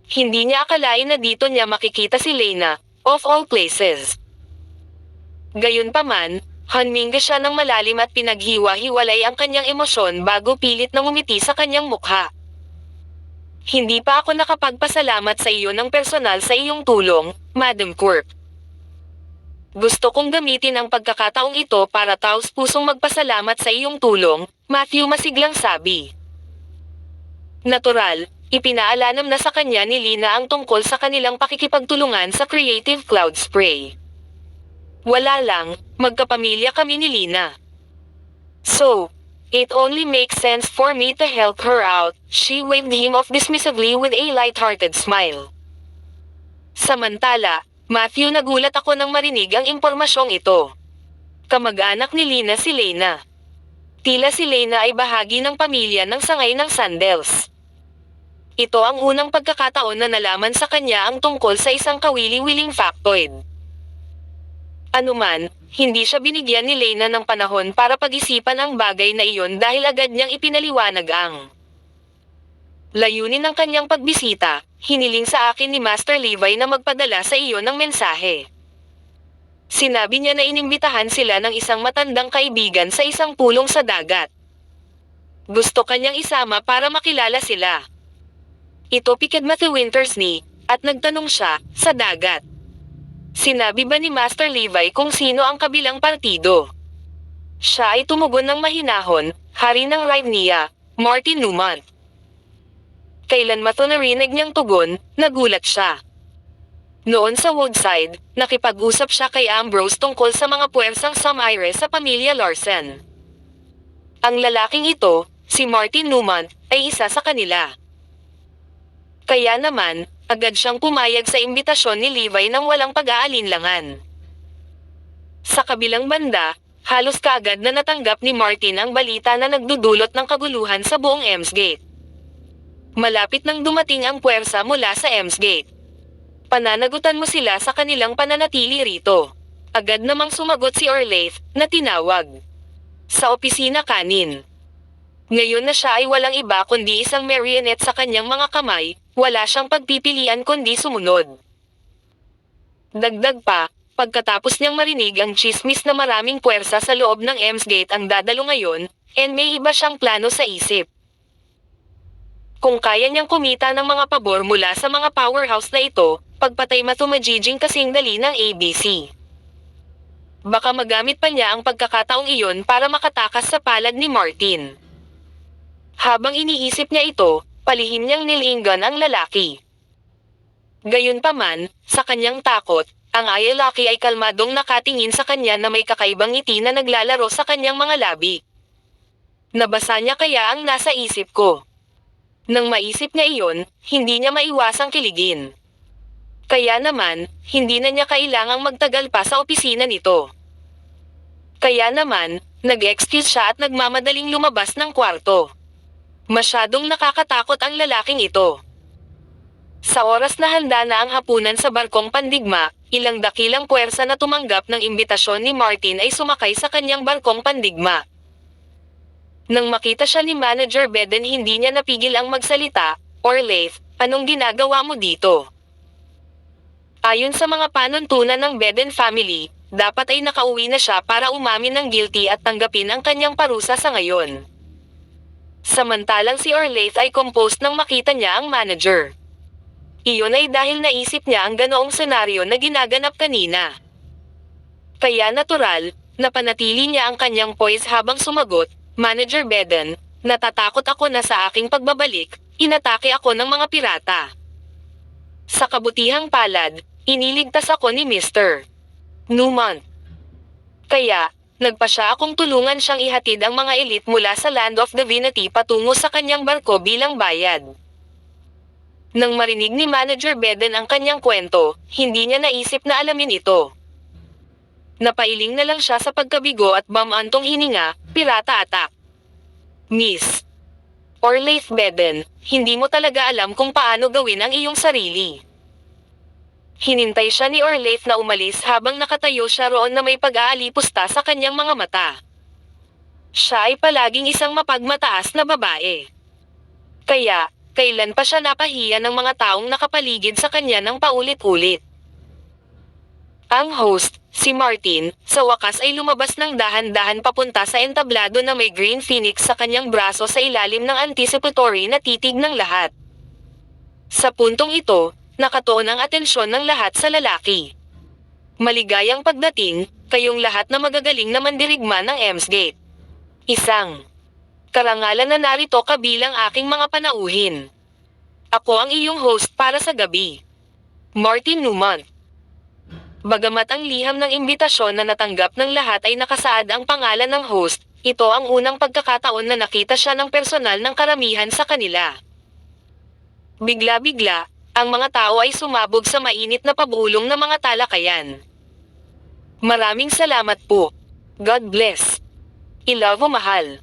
Hindi niya akalain na dito niya makikita si Lena, of all places. Gayunpaman, huminga siya ng malalim at pinaghiwa-hiwalay ang kanyang emosyon bago pilit na ngumiti sa kanyang mukha. Hindi pa ako nakapagpasalamat sa iyo ng personal sa iyong tulong, Madam Quirk. Gusto kong gamitin ang pagkakataong ito para taos-pusong magpasalamat sa iyong tulong, Matthew masiglang sabi. Natural, ipinaalam na sa kanya ni Lina ang tungkol sa kanilang pakikipagtulungan sa Creative Cloud Spray. Wala lang, magkapamilya kami ni Lina. So, it only makes sense for me to help her out, she waved him off dismissively with a light-hearted smile. Samantala, Matthew, nagulat ako nang marinig ang impormasyong ito. Kamag-anak ni Lina si Lena. Tila si Lena ay bahagi ng pamilya ng sangay ng Sandels. Ito ang unang pagkakataon na nalaman sa kanya ang tungkol sa isang kawili-wiling factoid. Anuman, hindi siya binigyan ni Lena ng panahon para pag-isipan ang bagay na iyon dahil agad niyang ipinaliwanag ang layunin ng kanyang pagbisita. Hiniling sa akin ni Master Levi na magpadala sa iyo ng mensahe. Sinabi niya na inimbitahan sila ng isang matandang kaibigan sa isang pulong sa dagat. Gusto kanyang isama para makilala sila. Ito piked Matthew Winters ni, at nagtanong siya, sa dagat. Sinabi ba ni Master Levi kung sino ang kabilang partido? Siya ay tumugon ng mahinahon, hari ng Rhyvnia, Martin Newman. Kailan mato narinig niyang tugon, nagulat siya. Noon sa Woodside, nakipag-usap siya kay Ambrose tungkol sa mga puwersang Samire sa pamilya Larsen. Ang lalaking ito, si Martin Newman, ay isa sa kanila. Kaya naman, agad siyang pumayag sa imbitasyon ni Levi nang walang pag-aalinlangan. Sa kabilang banda, halos kaagad na natanggap ni Martin ang balita na nagdudulot ng kaguluhan sa buong Emsgate. Malapit nang dumating ang puwersa mula sa Emsgate. Pananagutan mo sila sa kanilang pananatili rito. Agad namang sumagot si Orlaith, na tinawag. Sa opisina kanin. Ngayon na siya ay walang iba kundi isang marionette sa kanyang mga kamay, wala siyang pagpipilian kundi sumunod. Dagdag pa, pagkatapos niyang marinig ang chismis na maraming puwersa sa loob ng Emsgate ang dadalo ngayon, may iba siyang plano sa isip. Kung kaya niyang kumita ng mga pabor mula sa mga powerhouse na ito, pagpatay matumajijing kasing dali ng ABC. Baka magamit pa niya ang pagkakataong iyon para makatakas sa palad ni Martin. Habang iniisip niya ito, palihim niyang nilinggan ang lalaki. Gayunpaman, sa kanyang takot, ang lalaki ay kalmadong nakatingin sa kanya na may kakaibang ngiti na naglalaro sa kanyang mga labi. Nabasa niya kaya ang nasa isip ko. Nang maisip niya iyon, hindi niya maiwasang kiligin. Kaya naman, hindi na niya kailangang magtagal pa sa opisina nito. Kaya naman, nag-excuse siya at nagmamadaling lumabas ng kwarto. Masyadong nakakatakot ang lalaking ito. Sa oras na handa na ang hapunan sa barkong pandigma, ilang dakilang puwersa na tumanggap ng imbitasyon ni Martin ay sumakay sa kanyang barkong pandigma. Nang makita siya ni Manager Beden, hindi niya napigil ang magsalita. "Orlaith, anong ginagawa mo dito?" Ayon sa mga panuntunan ng Beden family, dapat ay nakauwi na siya para umamin ng guilty at tanggapin ang kanyang parusa sa ngayon. Samantalang si Orlaith ay composed nang makita niya ang manager. Iyon ay dahil naisip niya ang ganoong senaryo na ginaganap kanina. Kaya natural, napanatili niya ang kanyang poise habang sumagot, "Manager Beden, natatakot ako na sa aking pagbabalik, inatake ako ng mga pirata. Sa kabutihang palad, iniligtas ako ni Mr. Newmont. Kaya, nagpa siya akong tulungan siyang ihatid ang mga elite mula sa Land of Divinity patungo sa kanyang barko bilang bayad." Nang marinig ni Manager Beden ang kanyang kwento, hindi niya naisip na alamin ito. Napailing na lang siya sa pagkabigo at bamantong hininga, "Pirata attack. Miss Orlaith Beden, hindi mo talaga alam kung paano gawin ang iyong sarili." Hinintay siya ni Orlaith na umalis habang nakatayo siya roon na may pag-aalipusta sa kanyang mga mata. Siya ay palaging isang mapagmataas na babae. Kaya, kailan pa siya napahiya ng mga taong nakapaligid sa kanya ng paulit-ulit. Ang host, si Martin, sa wakas ay lumabas ng dahan-dahan papunta sa entablado na may green phoenix sa kanyang braso sa ilalim ng anticipatory na titig ng lahat. Sa puntong ito, nakatuon ang atensyon ng lahat sa lalaki. "Maligayang pagdating, kayong lahat na magagaling na mandirigma ng Emsgate. Isang karangalan na narito kabilang aking mga panauhin. Ako ang iyong host para sa gabi. Martin Newmont." Bagamat ang liham ng imbitasyon na natanggap ng lahat ay nakasaad ang pangalan ng host, ito ang unang pagkakataon na nakita siya ng personal ng karamihan sa kanila. Bigla-bigla, ang mga tao ay sumabog sa mainit na pabulong ng mga talakayan. "Maraming salamat po. God bless. I love mo, mahal."